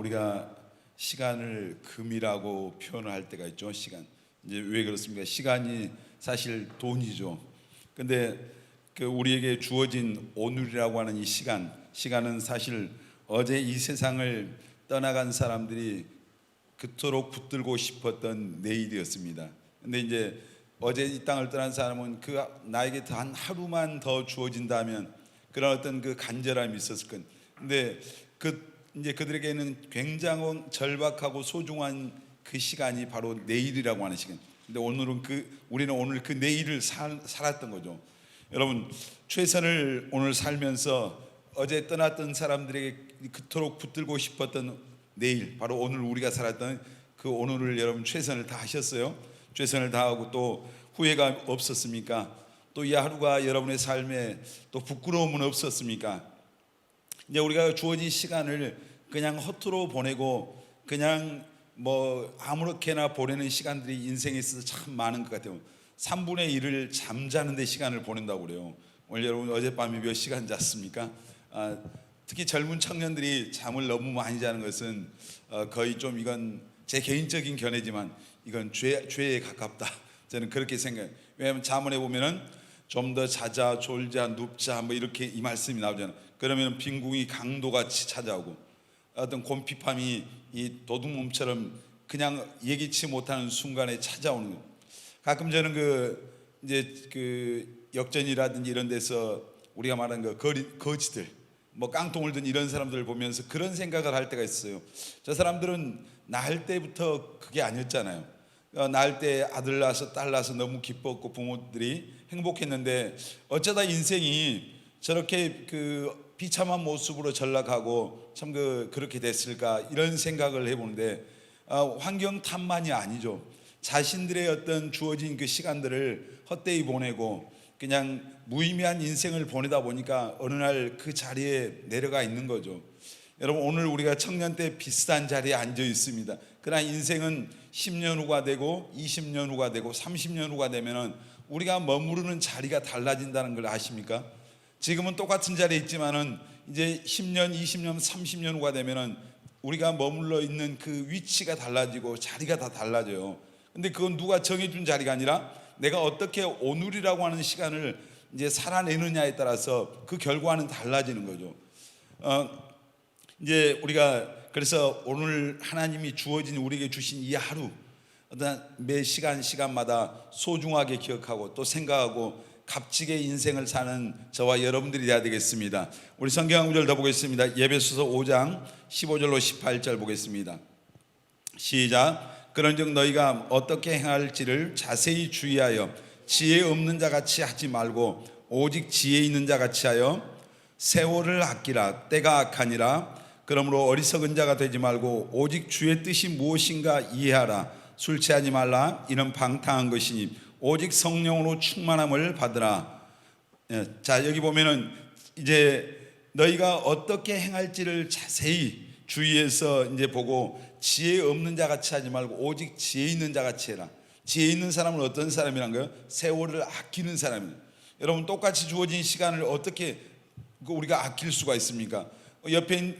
우리가 시간을 금이라고 표현을 할 때가 있죠. 시간. 이제 왜 그렇습니까? 시간이 사실 돈이죠. 근데 우리에게 주어진 오늘이라고 하는 이 시간은 사실 어제 이 세상을 떠나간 사람들이 그토록 붙들고 싶었던 내일이었습니다. 근데 이제 어제 이 땅을 떠난 사람은 나에게 단 하루만 더 주어진다면 그런 어떤 그 간절함이 있었을 건. 근데 이제 그들에게는 굉장히 절박하고 소중한 그 시간이 바로 내일이라고 하는 시간. 근데 우리는 오늘 그 내일을 살았던 거죠. 여러분, 최선을 오늘 살면서 어제 떠났던 사람들에게 그토록 붙들고 싶었던 내일, 바로 오늘 우리가 살았던 그 오늘을 여러분 최선을 다하셨어요? 최선을 다하고 또 후회가 없었습니까? 또 이 하루가 여러분의 삶에 또 부끄러움은 없었습니까? 이제 우리가 주어진 시간을 그냥 허투루 보내고 그냥 아무렇게나 보내는 시간들이 인생에 있어서 참 많은 것 같아요. 3분의 1을 잠자는 데 시간을 보낸다고 그래요. 오늘 여러분 어젯밤에 몇 시간 잤습니까? 특히 젊은 청년들이 잠을 너무 많이 자는 것은 거의 좀, 이건 제 개인적인 견해지만 이건 죄에 가깝다. 저는 그렇게 생각해요. 왜냐하면 잠언에 보면은 좀 더 자자, 졸자, 눕자 이렇게 이 말씀이 나오잖아요. 그러면 빈궁이 강도같이 찾아오고 어떤 곰핍함이 이 도둑놈처럼 그냥 예기치 못하는 순간에 찾아오는 거예요. 가끔 저는 이제 역전이라든지 이런 데서 우리가 말하는 거지들, 깡통을 든 이런 사람들을 보면서 그런 생각을 할 때가 있어요. 저 사람들은 낳을 때부터 그게 아니었잖아요. 낳을 때 아들 낳아서 딸 낳아서 너무 기뻤고 부모들이 행복했는데 어쩌다 인생이 저렇게 비참한 모습으로 전락하고 참 그렇게 됐을까, 이런 생각을 해보는데 환경 탓만이 아니죠. 자신들의 어떤 주어진 그 시간들을 헛되이 보내고 그냥 무의미한 인생을 보내다 보니까 어느 날 그 자리에 내려가 있는 거죠. 여러분, 오늘 우리가 청년 때 비슷한 자리에 앉아 있습니다. 그러나 인생은 10년 후가 되고 20년 후가 되고 30년 후가 되면은 우리가 머무르는 자리가 달라진다는 걸 아십니까? 지금은 똑같은 자리에 있지만은 이제 10년, 20년, 30년 후가 되면은 우리가 머물러 있는 그 위치가 달라지고 자리가 다 달라져요. 근데 그건 누가 정해준 자리가 아니라 내가 어떻게 오늘이라고 하는 시간을 이제 살아내느냐에 따라서 그 결과는 달라지는 거죠. 이제 우리가 그래서 오늘 하나님이 주어진 우리에게 주신 이 하루, 어떤 매 시간마다 소중하게 기억하고 또 생각하고 값지게 인생을 사는 저와 여러분들이 되어야 되겠습니다. 우리 성경 한 구절 더 보겠습니다. 에베소서 5장 15절로 18절 보겠습니다. 시작. 그런즉 너희가 어떻게 행할지를 자세히 주의하여 지혜 없는 자 같이 하지 말고 오직 지혜 있는 자 같이 하여 세월을 아끼라. 때가 악하니라. 그러므로 어리석은 자가 되지 말고 오직 주의 뜻이 무엇인가 이해하라. 술 취하지 말라. 이는 방탕한 것이니 오직 성령으로 충만함을 받으라. 자, 여기 보면은 이제 너희가 어떻게 행할지를 자세히 주의해서 이제 보고 지혜 없는 자 같이 하지 말고 오직 지혜 있는 자 같이 해라. 지혜 있는 사람은 어떤 사람이란 거예요? 세월을 아끼는 사람이에요. 여러분, 똑같이 주어진 시간을 어떻게 우리가 아낄 수가 있습니까? 옆에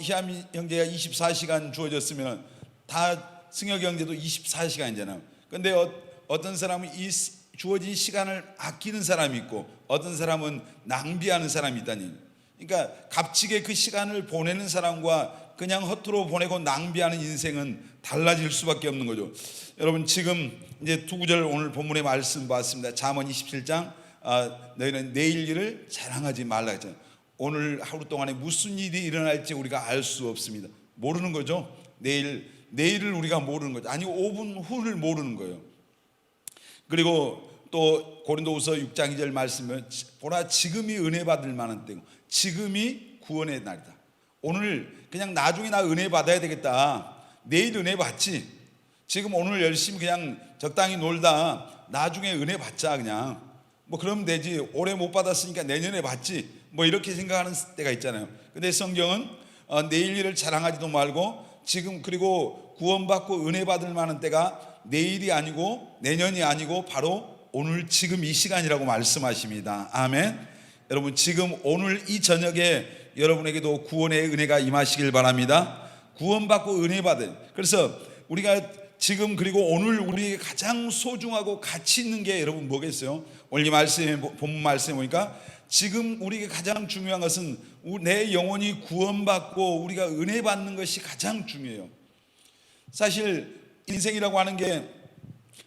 희암이 형제가 24시간 주어졌으면 다 승혁 형제도 24시간이잖아요. 근데 어떤 사람은 이 주어진 시간을 아끼는 사람이 있고 어떤 사람은 낭비하는 사람이 있다니. 그러니까 값지게 그 시간을 보내는 사람과 그냥 허투루 보내고 낭비하는 인생은 달라질 수밖에 없는 거죠. 여러분, 지금 이제 두 구절 오늘 본문의 말씀 봤습니다. 잠언 27장 너희는 내일 일을 자랑하지 말라 했잖아요. 오늘 하루 동안에 무슨 일이 일어날지 우리가 알 수 없습니다. 모르는 거죠. 내일을 우리가 모르는 거죠. 아니 5분 후를 모르는 거예요. 그리고 또 고린도후서 6장 2절 말씀은 보라 지금이 은혜 받을 만한 때고 지금이 구원의 날이다. 오늘 그냥 나중에 나 은혜 받아야 되겠다. 내일 은혜 받지. 지금 오늘 열심히 그냥 적당히 놀다 나중에 은혜 받자. 그냥 그러면 되지. 올해 못 받았으니까 내년에 받지. 이렇게 생각하는 때가 있잖아요. 근데 성경은 내일 일을 자랑하지도 말고 지금, 그리고 구원받고 은혜 받을 만한 때가 내일이 아니고 내년이 아니고 바로 오늘 지금 이 시간이라고 말씀하십니다. 아멘. 여러분, 지금 오늘 이 저녁에 여러분에게도 구원의 은혜가 임하시길 바랍니다. 구원받고 은혜 받아요. 그래서 우리가 지금 그리고 오늘 우리에게 가장 소중하고 가치 있는 게 여러분 뭐겠어요? 오늘 이 말씀에 본문 말씀에 보니까 지금 우리에게 가장 중요한 것은 내 영혼이 구원받고 우리가 은혜 받는 것이 가장 중요해요. 사실 인생이라고 하는 게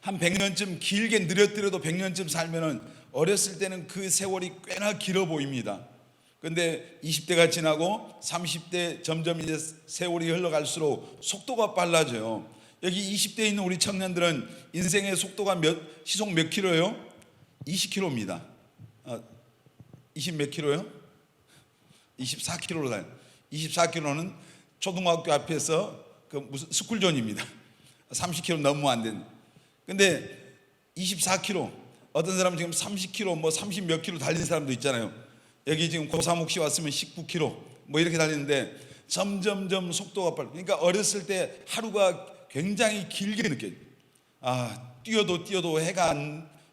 한 100년쯤 길게 느려뜨려도 100년쯤 살면은 어렸을 때는 그 세월이 꽤나 길어 보입니다. 근데 20대가 지나고 30대 점점 이제 세월이 흘러갈수록 속도가 빨라져요. 여기 20대에 있는 우리 청년들은 인생의 속도가 시속 몇 킬로예요? 20킬로입니다. 20 몇 킬로요? 24킬로로 다녀요. 24킬로는 초등학교 앞에서 그 무슨 스쿨존입니다. 30킬로 넘으면 안 되는. 근데 24킬로, 어떤 사람은 지금 30킬로, 뭐 30 몇 킬로 달리는 사람도 있잖아요. 여기 지금 고사목 씨 왔으면 19킬로 뭐 이렇게 달리는데 점점점 속도가 빨라. 그러니까 어렸을 때 하루가 굉장히 길게 느껴요. 뛰어도 해가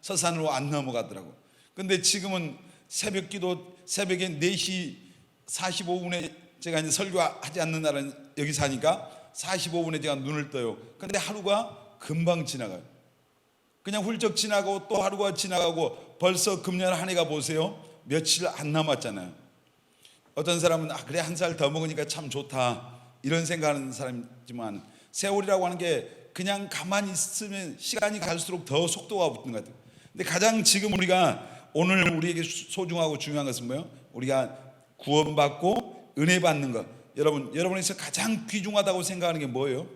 서산으로 안 넘어가더라고. 근데 지금은 새벽 기도 새벽에 4시 45분에 제가 이제 설교하지 않는 날은 여기 사니까 45분에 제가 눈을 떠요. 근데 하루가 금방 지나가요. 그냥 훌쩍 지나가고 또 하루가 지나가고 벌써 금년 한 해가 보세요. 며칠 안 남았잖아요. 어떤 사람은 그래 한 살 더 먹으니까 참 좋다 이런 생각하는 사람이지만 세월이라고 하는 게 그냥 가만히 있으면 시간이 갈수록 더 속도가 붙는 것 같아요. 근데 가장 지금 우리가 오늘 우리에게 소중하고 중요한 것은 뭐예요? 우리가 구원받고 은혜 받는 것. 여러분에서 가장 귀중하다고 생각하는 게 뭐예요?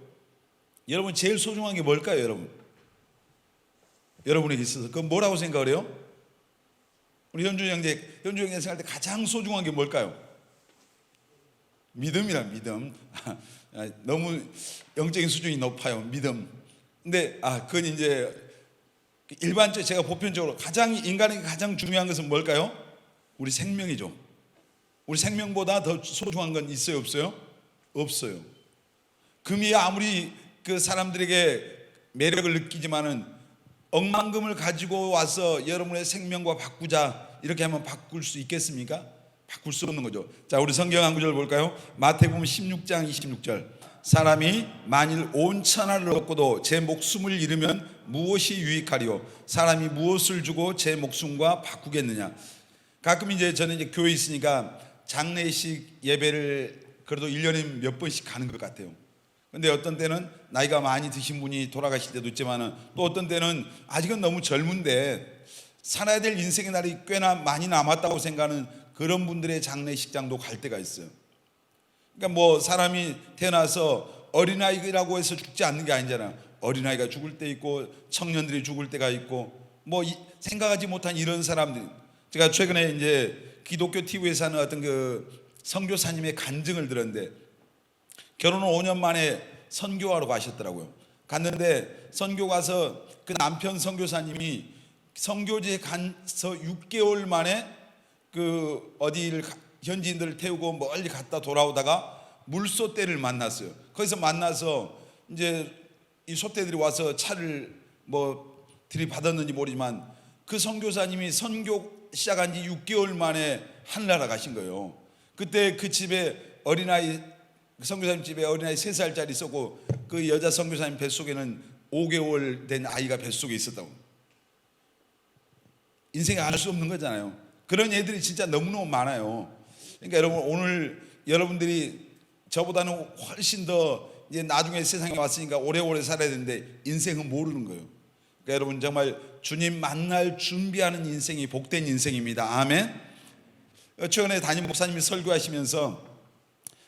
여러분 제일 소중한 게 뭘까요, 여러분? 여러분에게 있어서 그건 뭐라고 생각을 해요? 우리 현준이 형제 생각할 때 가장 소중한 게 뭘까요? 믿음이라 믿음. 너무 영적인 수준이 높아요. 믿음. 근데 그건 이제 일반적으로 제가 보편적으로 인간에게 가장 중요한 것은 뭘까요? 우리 생명이죠. 우리 생명보다 더 소중한 건 있어요, 없어요? 없어요. 금이 아무리 그 사람들에게 매력을 느끼지만은 억만금을 가지고 와서 여러분의 생명과 바꾸자 이렇게 하면 바꿀 수 있겠습니까? 바꿀 수 없는 거죠. 자, 우리 성경 한 구절 볼까요? 마태복음 16장 26절. 사람이 만일 온 천하를 얻고도 제 목숨을 잃으면 무엇이 유익하리요? 사람이 무엇을 주고 제 목숨과 바꾸겠느냐? 가끔 저는 이제 교회에 있으니까 장례식 예배를 그래도 1년에 몇 번씩 가는 것 같아요. 근데 어떤 때는 나이가 많이 드신 분이 돌아가실 때도 있지만 또 어떤 때는 아직은 너무 젊은데 살아야 될 인생의 날이 꽤나 많이 남았다고 생각하는 그런 분들의 장례식장도 갈 때가 있어요. 그러니까 뭐 사람이 태어나서 어린아이라고 해서 죽지 않는 게 아니잖아요. 어린아이가 죽을 때 있고 청년들이 죽을 때가 있고 뭐 생각하지 못한 이런 사람들이. 제가 최근에 이제 기독교 TV에서 하는 어떤 그 선교사님의 간증을 들었는데 결혼 5년 만에 선교하러 가셨더라고요. 갔는데 선교 가서 그 남편 선교사님이 선교지에 가서 6개월 만에 그 어디를 현지인들을 태우고 멀리 갔다 돌아오다가 물소떼를 만났어요. 거기서 만나서 이제 이 소떼들이 와서 차를 뭐 들이받았는지 모르지만 그 선교사님이 선교 시작한 지 6개월 만에 하늘나라 가신 거예요. 그때 그 집에 선교사님 집에 어린아이 3살짜리 있었고 그 여자 선교사님 뱃속에는 5개월 된 아이가 뱃속에 있었다고. 인생에 알 수 없는 거잖아요. 그런 애들이 진짜 너무너무 많아요. 그러니까 여러분 오늘 여러분들이 저보다는 훨씬 더 이제 나중에 세상에 왔으니까 오래오래 살아야 되는데 인생은 모르는 거예요. 그러니까 여러분 정말 주님 만날 준비하는 인생이 복된 인생입니다. 아멘. 최근에 담임 목사님이 설교하시면서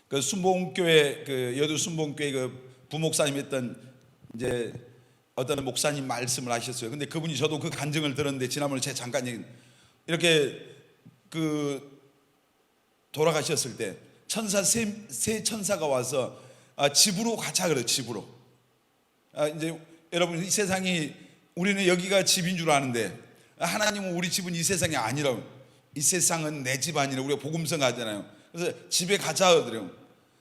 그 순복음교회 그 여두 순복음교회 그 부목사님이었던 이제 어떤 목사님 말씀을 하셨어요. 근데 그분이 저도 그 간증을 들었는데 지난번에 제가 잠깐 이렇게 그 돌아가셨을 때 세 천사가 와서 집으로 가자 그래. 집으로. 이제 여러분 이 세상이 우리는 여기가 집인 줄 아는데 하나님은 우리 집은 이 세상이 아니라고. 이 세상은 내 집 아니라 우리가 복음성 하잖아요. 그래서 집에 가자 그래요.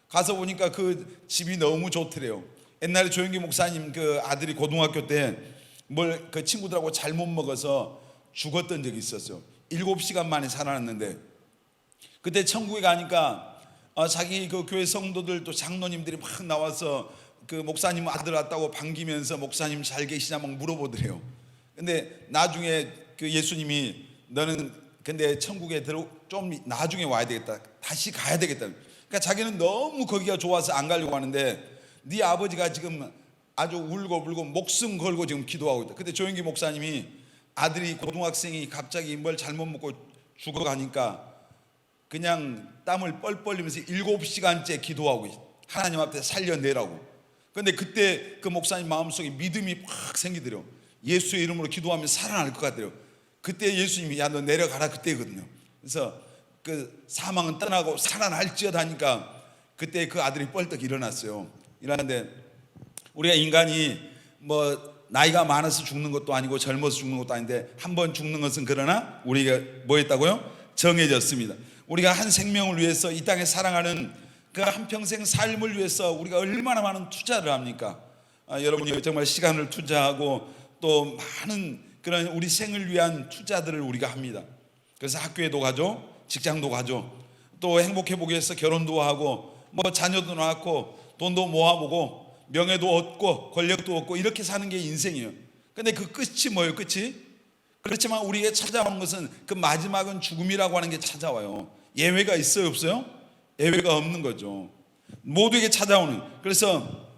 가서 보니까 그 집이 너무 좋더래요. 옛날에 조영기 목사님 그 아들이 고등학교 때 뭘 그 친구들하고 잘못 먹어서 죽었던 적이 있었어요. 7시간 만에 살아났는데 그때 천국에 가니까 자기 그 교회 성도들 또 장로님들이 막 나와서 그 목사님 아들 왔다고 반기면서 목사님 잘 계시냐 막 물어보더래요. 근데 나중에 그 예수님이 너는 근데 천국에 좀 나중에 와야 되겠다, 다시 가야 되겠다. 그러니까 자기는 너무 거기가 좋아서 안 가려고 하는데 네 아버지가 지금 아주 울고불고 목숨 걸고 지금 기도하고 있다. 근데 조영기 목사님이 아들이 고등학생이 갑자기 뭘 잘못 먹고 죽어가니까 그냥 땀을 뻘뻘 흘리면서 7시간째 기도하고 있어. 하나님 앞에 살려내라고. 근데 그때 그 목사님 마음속에 믿음이 확 생기더래요. 예수의 이름으로 기도하면 살아날 것 같더래요. 그때 예수님이 야 너 내려가라 그때거든요. 그래서 그 사망은 떠나고 살아날지어다 하니까 그때 그 아들이 뻘떡 일어났어요. 일어났는데 우리가 인간이 뭐 나이가 많아서 죽는 것도 아니고 젊어서 죽는 것도 아닌데 한 번 죽는 것은 그러나 우리가 뭐 했다고요? 정해졌습니다. 우리가 한 생명을 위해서 이 땅에 살아가는 그 한평생 삶을 위해서 우리가 얼마나 많은 투자를 합니까? 여러분이 정말 시간을 투자하고 또 많은 그런 우리 생을 위한 투자들을 우리가 합니다. 그래서 학교에도 가죠, 직장도 가죠, 또 행복해 보기 위해서 결혼도 하고 뭐 자녀도 낳고 돈도 모아보고 명예도 얻고 권력도 얻고 이렇게 사는 게 인생이에요. 근데 그 끝이 뭐예요? 끝이? 그렇지만 우리에게 찾아오는 것은 그 마지막은 죽음이라고 하는 게 찾아와요. 예외가 있어요, 없어요? 예외가 없는 거죠. 모두에게 찾아오는. 그래서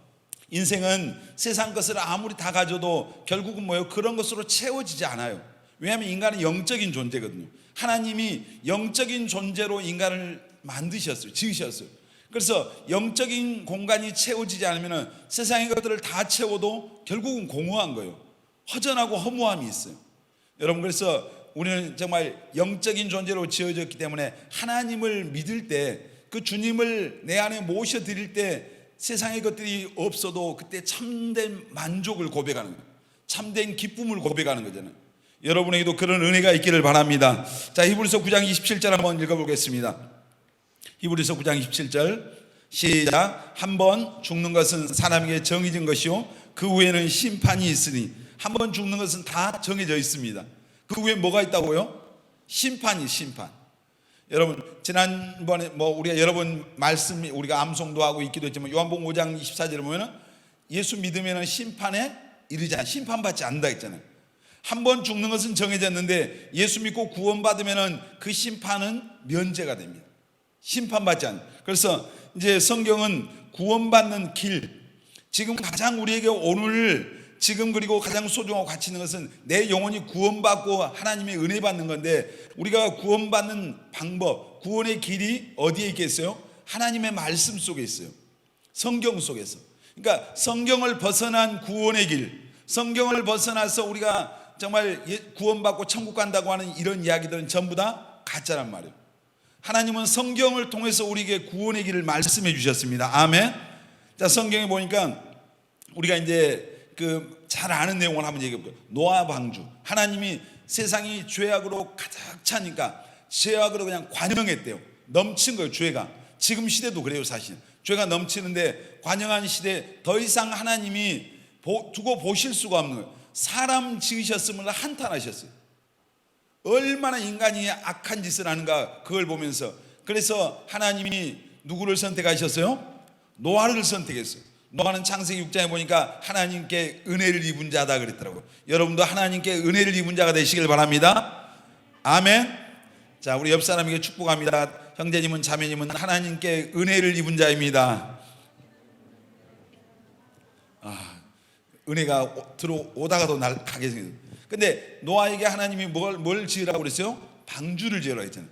인생은 세상 것을 아무리 다 가져도 결국은 뭐예요? 그런 것으로 채워지지 않아요. 왜냐하면 인간은 영적인 존재거든요. 하나님이 영적인 존재로 인간을 만드셨어요, 지으셨어요. 그래서 영적인 공간이 채워지지 않으면 세상의 것들을 다 채워도 결국은 공허한 거예요. 허전하고 허무함이 있어요. 여러분, 그래서 우리는 정말 영적인 존재로 지어졌기 때문에 하나님을 믿을 때, 그 주님을 내 안에 모셔드릴 때 세상의 것들이 없어도 그때 참된 만족을 고백하는 거예요. 참된 기쁨을 고백하는 거잖아요. 여러분에게도 그런 은혜가 있기를 바랍니다. 자, 히브리서 9장 27절 한번 읽어보겠습니다. 히브리서 9장 27절 시작. 한번 죽는 것은 사람에게 정해진 것이요 그 후에는 심판이 있으니. 한번 죽는 것은 다 정해져 있습니다. 그 후에 뭐가 있다고요? 심판이. 심판. 여러분, 지난번에 우리가 여러 번 말씀 우리가 암송도 하고 있기도 했지만 요한복음 5장 24절에 보면은 예수 믿으면은 심판에 이르지 않아, 심판받지 않는다 했잖아요. 한번 죽는 것은 정해졌는데 예수 믿고 구원받으면은 그 심판은 면제가 됩니다. 심판받지 않는. 그래서 이제 성경은 구원받는 길, 지금 가장 우리에게 오늘 지금 그리고 가장 소중하고 가치 있는 것은 내 영혼이 구원받고 하나님의 은혜 받는 건데, 우리가 구원받는 방법, 구원의 길이 어디에 있겠어요? 하나님의 말씀 속에 있어요. 성경 속에서. 그러니까 성경을 벗어난 구원의 길, 성경을 벗어나서 우리가 정말 구원받고 천국 간다고 하는 이런 이야기들은 전부 다 가짜란 말이에요. 하나님은 성경을 통해서 우리에게 구원의 길을 말씀해 주셨습니다. 아멘. 자, 성경에 보니까 우리가 이제 그 잘 아는 내용을 한번 얘기해 볼게요. 노아 방주. 하나님이 세상이 죄악으로 가득 차니까 죄악으로 그냥 관영했대요. 넘친 거예요, 죄가. 지금 시대도 그래요, 사실. 죄가 넘치는데 관영한 시대에 더 이상 하나님이 두고 보실 수가 없는 거예요. 사람 지으셨음을 한탄하셨어요. 얼마나 인간이 악한 짓을 하는가 그걸 보면서. 그래서 하나님이 누구를 선택하셨어요? 노아를 선택했어요. 노아는 창세기 6장에 보니까 하나님께 은혜를 입은 자다 그랬더라고요. 여러분도 하나님께 은혜를 입은 자가 되시길 바랍니다. 아멘. 자, 우리 옆 사람에게 축복합니다. 형제님은 자매님은 하나님께 은혜를 입은 자입니다. 은혜가 들어오다가도 날 가게 생겼어요. 근데 노아에게 하나님이 뭘 지으라고 그랬어요? 방주를 지으라고 했잖아요.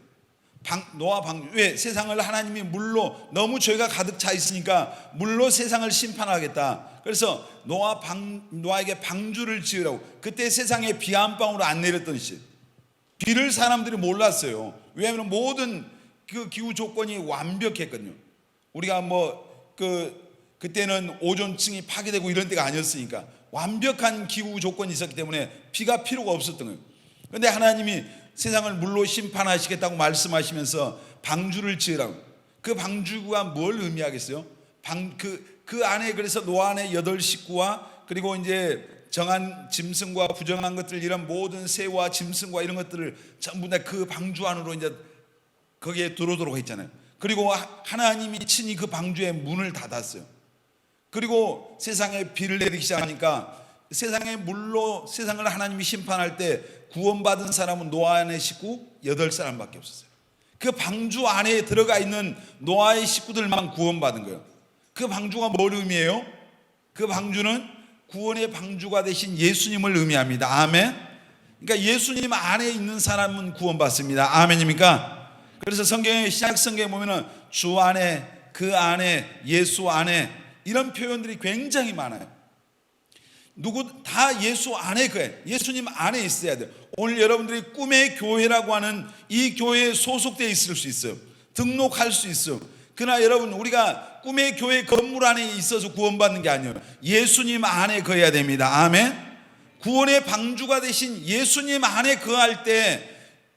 노아 방주. 왜? 세상을 하나님이 물로, 너무 죄가 가득 차 있으니까 물로 세상을 심판하겠다. 그래서 노아에게 방주를 지으라고. 그때 세상에 비 한 방울 안 내렸던 시, 비를 사람들이 몰랐어요. 왜냐하면 모든 그 기후 조건이 완벽했거든요. 우리가 그때는 오존층이 파괴되고 이런 때가 아니었으니까 완벽한 기후 조건이 있었기 때문에 비가 필요가 없었던 거예요. 그런데 하나님이 세상을 물로 심판하시겠다고 말씀하시면서 방주를 지으라고. 그 방주가 뭘 의미하겠어요? 그 안에, 그래서 노아 안에 8식구와 그리고 이제 정한 짐승과 부정한 것들, 이런 모든 새와 짐승과 이런 것들을 전부 다 그 방주 안으로 이제 거기에 들어오도록 했잖아요. 그리고 하나님이 친히 그 방주의 문을 닫았어요. 그리고 세상에 비를 내리기 시작하니까 세상의 물로 세상을 하나님이 심판할 때 구원받은 사람은 노아의 식구 8사람밖에 없었어요. 그 방주 안에 들어가 있는 노아의 식구들만 구원받은 거예요. 그 방주가 뭘 의미해요? 그 방주는 구원의 방주가 되신 예수님을 의미합니다. 아멘. 그러니까 예수님 안에 있는 사람은 구원받습니다. 아멘입니까? 그래서 성경의 신약 성경에 보면은 주 안에, 그 안에, 예수 안에 이런 표현들이 굉장히 많아요. 누구 다 예수 안에 거예요. 예수님 안에 있어야 돼요. 오늘 여러분들이 꿈의 교회라고 하는 이 교회에 소속되어 있을 수 있어요. 등록할 수 있어요. 그러나 여러분, 우리가 꿈의 교회 건물 안에 있어서 구원받는 게 아니에요. 예수님 안에 거해야 됩니다. 아멘. 구원의 방주가 되신 예수님 안에 거할 때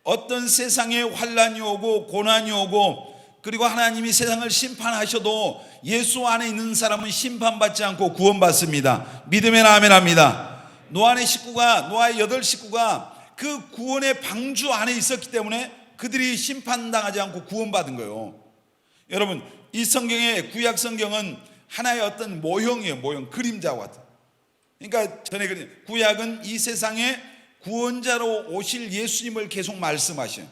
어떤 세상에 환난이 오고 고난이 오고, 그리고 하나님이 세상을 심판하셔도 예수 안에 있는 사람은 심판받지 않고 구원받습니다. 믿으면 아멘 합니다. 노아의 8식구가 그 구원의 방주 안에 있었기 때문에 그들이 심판당하지 않고 구원받은 거예요. 여러분, 이 성경의 구약 성경은 하나의 어떤 모형이에요. 모형, 그림자와 같은. 그러니까 전에 구약은 이 세상에 구원자로 오실 예수님을 계속 말씀하셔요.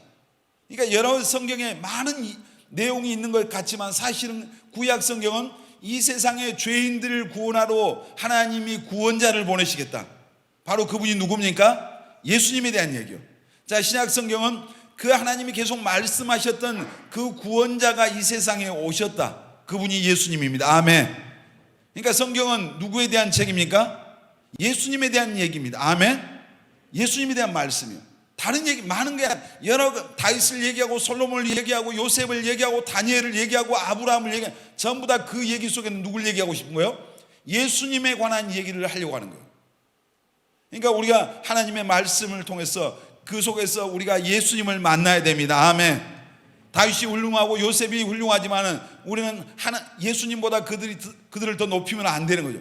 그러니까 여러 성경에 많은 내용이 있는 것 같지만 사실은 구약 성경은 이 세상의 죄인들을 구원하러 하나님이 구원자를 보내시겠다. 바로 그분이 누굽니까? 예수님에 대한 얘기요. 자, 신약 성경은 그 하나님이 계속 말씀하셨던 그 구원자가 이 세상에 오셨다. 그분이 예수님입니다. 아멘. 그러니까 성경은 누구에 대한 책입니까? 예수님에 대한 얘기입니다. 아멘. 예수님에 대한 말씀이요. 다른 얘기 많은 게 여러 다윗을 얘기하고 솔로몬을 얘기하고 요셉을 얘기하고 다니엘을 얘기하고 아브라함을 얘기하고 전부 다 그 얘기 속에는 누굴 얘기하고 싶은 거예요? 예수님에 관한 얘기를 하려고 하는 거예요. 그러니까 우리가 하나님의 말씀을 통해서 그 속에서 우리가 예수님을 만나야 됩니다. 아멘. 다윗이 훌륭하고 요셉이 훌륭하지만은 우리는 예수님보다 그들을 더 높이면 안 되는 거죠.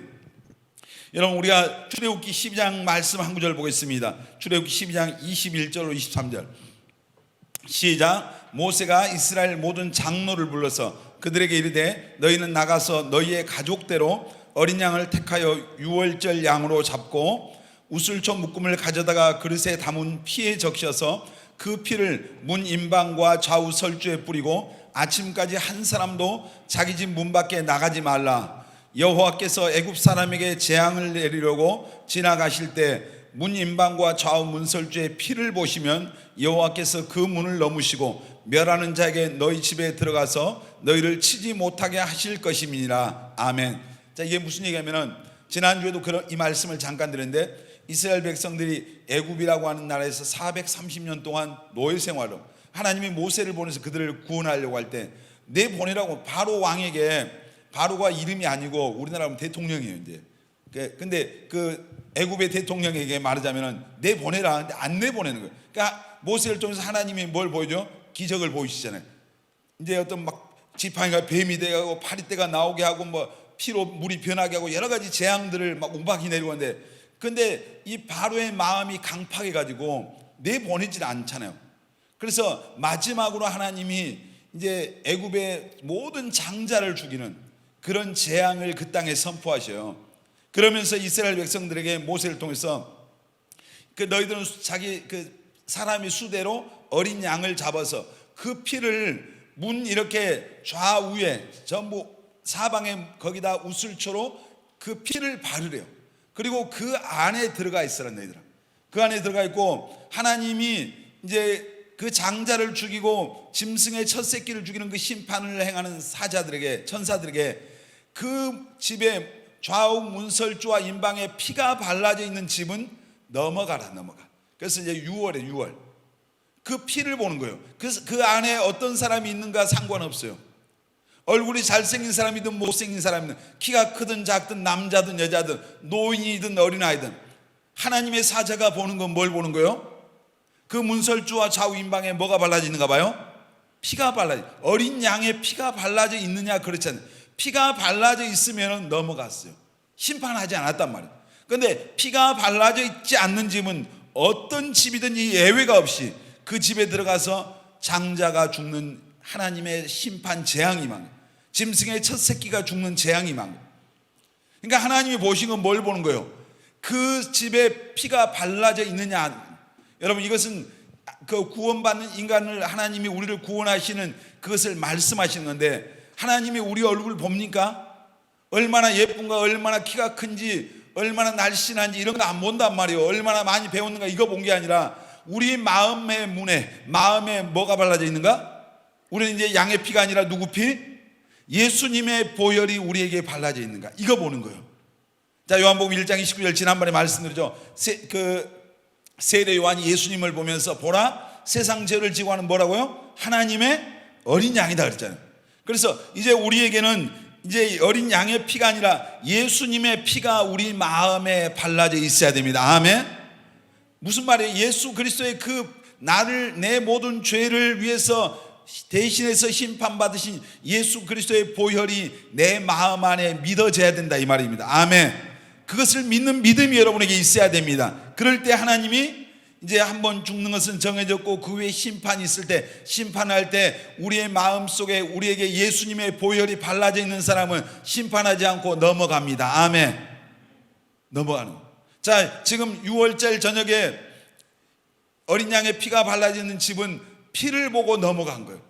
여러분, 우리가 출애굽기 12장 말씀 한 구절 보겠습니다. 출애굽기 12장 21절로 23절 시작. 모세가 이스라엘 모든 장로를 불러서 그들에게 이르되 너희는 나가서 너희의 가족대로 어린 양을 택하여 유월절 양으로 잡고 우슬초 묶음을 가져다가 그릇에 담은 피에 적셔서 그 피를 문 임방과 좌우 설주에 뿌리고 아침까지 한 사람도 자기 집 문 밖에 나가지 말라. 여호와께서 애굽 사람에게 재앙을 내리려고 지나가실 때 문 임방과 좌우 문설주의 피를 보시면 여호와께서 그 문을 넘으시고 멸하는 자에게 너희 집에 들어가서 너희를 치지 못하게 하실 것임이니라. 아멘. 자, 이게 무슨 얘기냐면은 지난주에도 이 말씀을 잠깐 드렸는데 이스라엘 백성들이 애굽이라고 하는 나라에서 430년 동안 노예 생활로 하나님이 모세를 보내서 그들을 구원하려고 할 때 내보내라고 바로 왕에게, 바로가 이름이 아니고 우리나라 하면 대통령이에요 이제. 근데 그 애굽의 대통령에게 말하자면은 내보내라. 근데 안 내보내는 거예요. 그러니까 모세를 통해서 하나님이 뭘 보여줘? 기적을 보이시잖아요. 이제 어떤 막 지팡이가 뱀이 되고 파리떼가 나오게 하고 뭐 피로 물이 변하게 하고 여러 가지 재앙들을 막 운박이 내리고 하는데, 근데 이 바로의 마음이 강팍해 가지고 내보내질 않잖아요. 그래서 마지막으로 하나님이 이제 애굽의 모든 장자를 죽이는 그런 재앙을 그 땅에 선포하셔요. 그러면서 이스라엘 백성들에게 모세를 통해서 그 너희들은 자기 그 사람이 수대로 어린 양을 잡아서 그 피를 문 이렇게 좌우에 전부 사방에 거기다 우슬초로 그 피를 바르래요. 그리고 그 안에 들어가 있으라. 너희들아, 그 안에 들어가 있고 하나님이 이제 그 장자를 죽이고 짐승의 첫 새끼를 죽이는 그 심판을 행하는 사자들에게, 천사들에게 그 집에 좌우 문설주와 임방에 피가 발라져 있는 집은 넘어가라. 그래서 이제 6월 그 피를 보는 거예요. 그래서 그 안에 어떤 사람이 있는가 상관없어요. 얼굴이 잘생긴 사람이든 못생긴 사람이든 키가 크든 작든 남자든 여자든 노인이든 어린아이든 하나님의 사자가 보는 건 뭘 보는 거예요? 그 문설주와 좌우 임방에 뭐가 발라져 있는가 봐요? 피가 발라져. 어린 양의 피가 발라져 있느냐? 그렇지 않아요. 피가 발라져 있으면 넘어갔어요. 심판하지 않았단 말이에요. 그런데 피가 발라져 있지 않는 집은 어떤 집이든지 예외가 없이 그 집에 들어가서 장자가 죽는 하나님의 심판 재앙이 임한 거예요. 짐승의 첫 새끼가 죽는 재앙이 임한 거예요. 그러니까 하나님이 보신 건 뭘 보는 거예요? 그 집에 피가 발라져 있느냐. 여러분, 이것은 그 구원받는 인간을 하나님이 우리를 구원하시는 그것을 말씀하시는 건데, 하나님이 우리 얼굴 봅니까? 얼마나 예쁜가, 얼마나 키가 큰지, 얼마나 날씬한지 이런 거 안 본단 말이에요. 얼마나 많이 배웠는가 이거 본 게 아니라 우리 마음의 문에, 마음에 뭐가 발라져 있는가? 우리는 이제 양의 피가 아니라 누구 피? 예수님의 보혈이 우리에게 발라져 있는가, 이거 보는 거예요. 자, 요한복음 1장 29절 지난번에 말씀드렸죠. 세례 요한이 예수님을 보면서 보라, 세상 죄를 지고 하는 뭐라고요? 하나님의 어린 양이다 그랬잖아요. 그래서 이제 우리에게는 이제 어린 양의 피가 아니라 예수님의 피가 우리 마음에 발라져 있어야 됩니다. 아멘. 무슨 말이에요? 예수 그리스도의 그 나를, 내 모든 죄를 위해서 대신해서 심판받으신 예수 그리스도의 보혈이 내 마음 안에 믿어져야 된다, 이 말입니다. 아멘. 그것을 믿는 믿음이 여러분에게 있어야 됩니다. 그럴 때 하나님이 이제 한번 죽는 것은 정해졌고 그 후에 심판이 있을 때, 심판할 때 우리의 마음속에 우리에게 예수님의 보혈이 발라져 있는 사람은 심판하지 않고 넘어갑니다. 아멘. 넘어가는 거예요. 자, 지금 6월절 저녁에 어린 양의 피가 발라져 있는 집은 피를 보고 넘어간 거예요.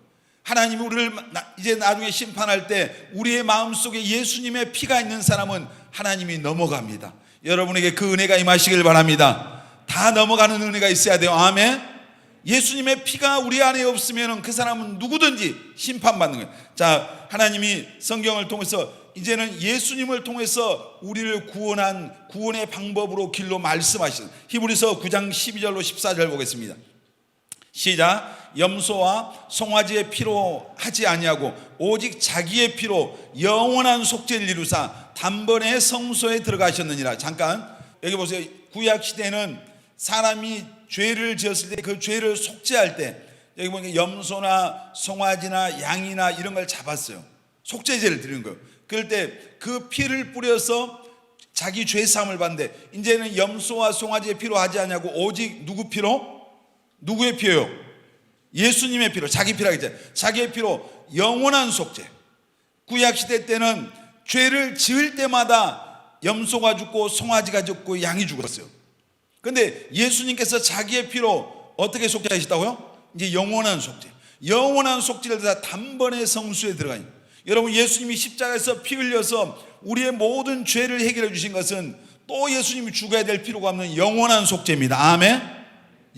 하나님이 우리를 이제 나중에 심판할 때 우리의 마음속에 예수님의 피가 있는 사람은 하나님이 넘어갑니다. 여러분에게 그 은혜가 임하시길 바랍니다. 다 넘어가는 은혜가 있어야 돼요. 아멘. 예수님의 피가 우리 안에 없으면 그 사람은 누구든지 심판받는 거예요. 자, 하나님이 성경을 통해서 이제는 예수님을 통해서 우리를 구원한 구원의 방법으로 길로 말씀하시는 히브리서 9장 12절로 14절 보겠습니다. 시작. 염소와 송아지의 피로 하지 아니하고 오직 자기의 피로 영원한 속죄를 이루사 단번에 성소에 들어가셨느니라. 잠깐 여기 보세요. 구약 시대는 사람이 죄를 지었을 때 그 죄를 속죄할 때 여기 보니까 염소나 송아지나 양이나 이런 걸 잡았어요. 속죄제를 드리는 거예요. 그럴 때 그 피를 뿌려서 자기 죄 사함을 받는데, 이제는 염소와 송아지의 피로 하지 않냐고 오직 누구 피로? 누구의 피예요? 예수님의 피로, 자기 피라고 했잖아요. 자기의 피로 영원한 속죄. 구약시대 때는 죄를 지을 때마다 염소가 죽고 송아지가 죽고 양이 죽었어요. 그런데 예수님께서 자기의 피로 어떻게 속죄하셨다고요? 이제 영원한 속죄. 영원한 속죄를 다 단번에 성수에 들어가요. 여러분, 예수님이 십자가에서 피 흘려서 우리의 모든 죄를 해결해 주신 것은 또 예수님이 죽어야 될 필요가 없는 영원한 속죄입니다. 아멘.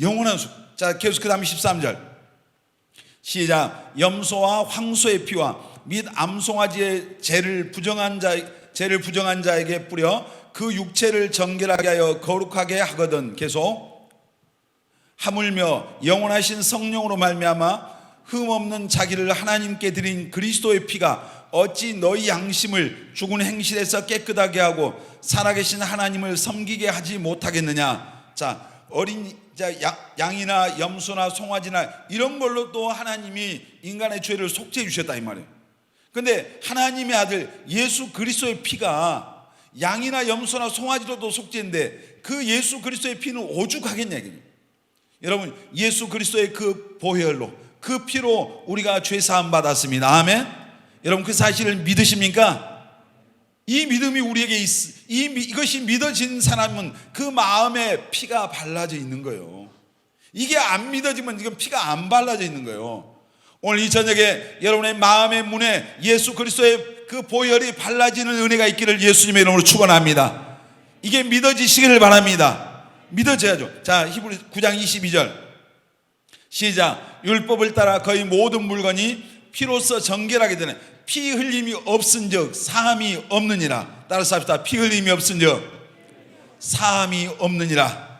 영원한 속죄. 자, 계속 그 다음에 13절 시작. 염소와 황소의 피와 및 암송아지의 죄를 부정한 자에게 뿌려 그 육체를 정결하게 하여 거룩하게 하거든. 계속. 하물며 영원하신 성령으로 말미암아 흠없는 자기를 하나님께 드린 그리스도의 피가 어찌 너희 양심을 죽은 행실에서 깨끗하게 하고 살아계신 하나님을 섬기게 하지 못하겠느냐. 자, 양이나 염소나 송아지나 이런 걸로 또 하나님이 인간의 죄를 속죄해 주셨다, 이 말이에요. 근데 하나님의 아들 예수 그리스도의 피가 양이나 염소나 송아지로도 속죄인데 그 예수 그리스도의 피는 오죽하겠냐 이거예요. 여러분, 예수 그리스도의 그 보혈로, 그 피로 우리가 죄 사함 받았습니다. 아멘. 여러분, 그 사실을 믿으십니까? 이 믿음이 우리에게 이것이 믿어진 사람은 그 마음에 피가 발라져 있는 거예요. 이게 안 믿어지면 지금 피가 안 발라져 있는 거예요. 오늘 이 저녁에 여러분의 마음의 문에 예수 그리스도의 그 보혈이 발라지는 은혜가 있기를 예수님의 이름으로 축원합니다. 이게 믿어지시기를 바랍니다. 믿어져야죠. 자, 히브리 9장 22절 시작. 율법을 따라 거의 모든 물건이 피로써 정결하게 되네. 피 흘림이 없은즉 사함이 없느니라. 따라서 합시다. 피 흘림이 없은즉 사함이 없느니라.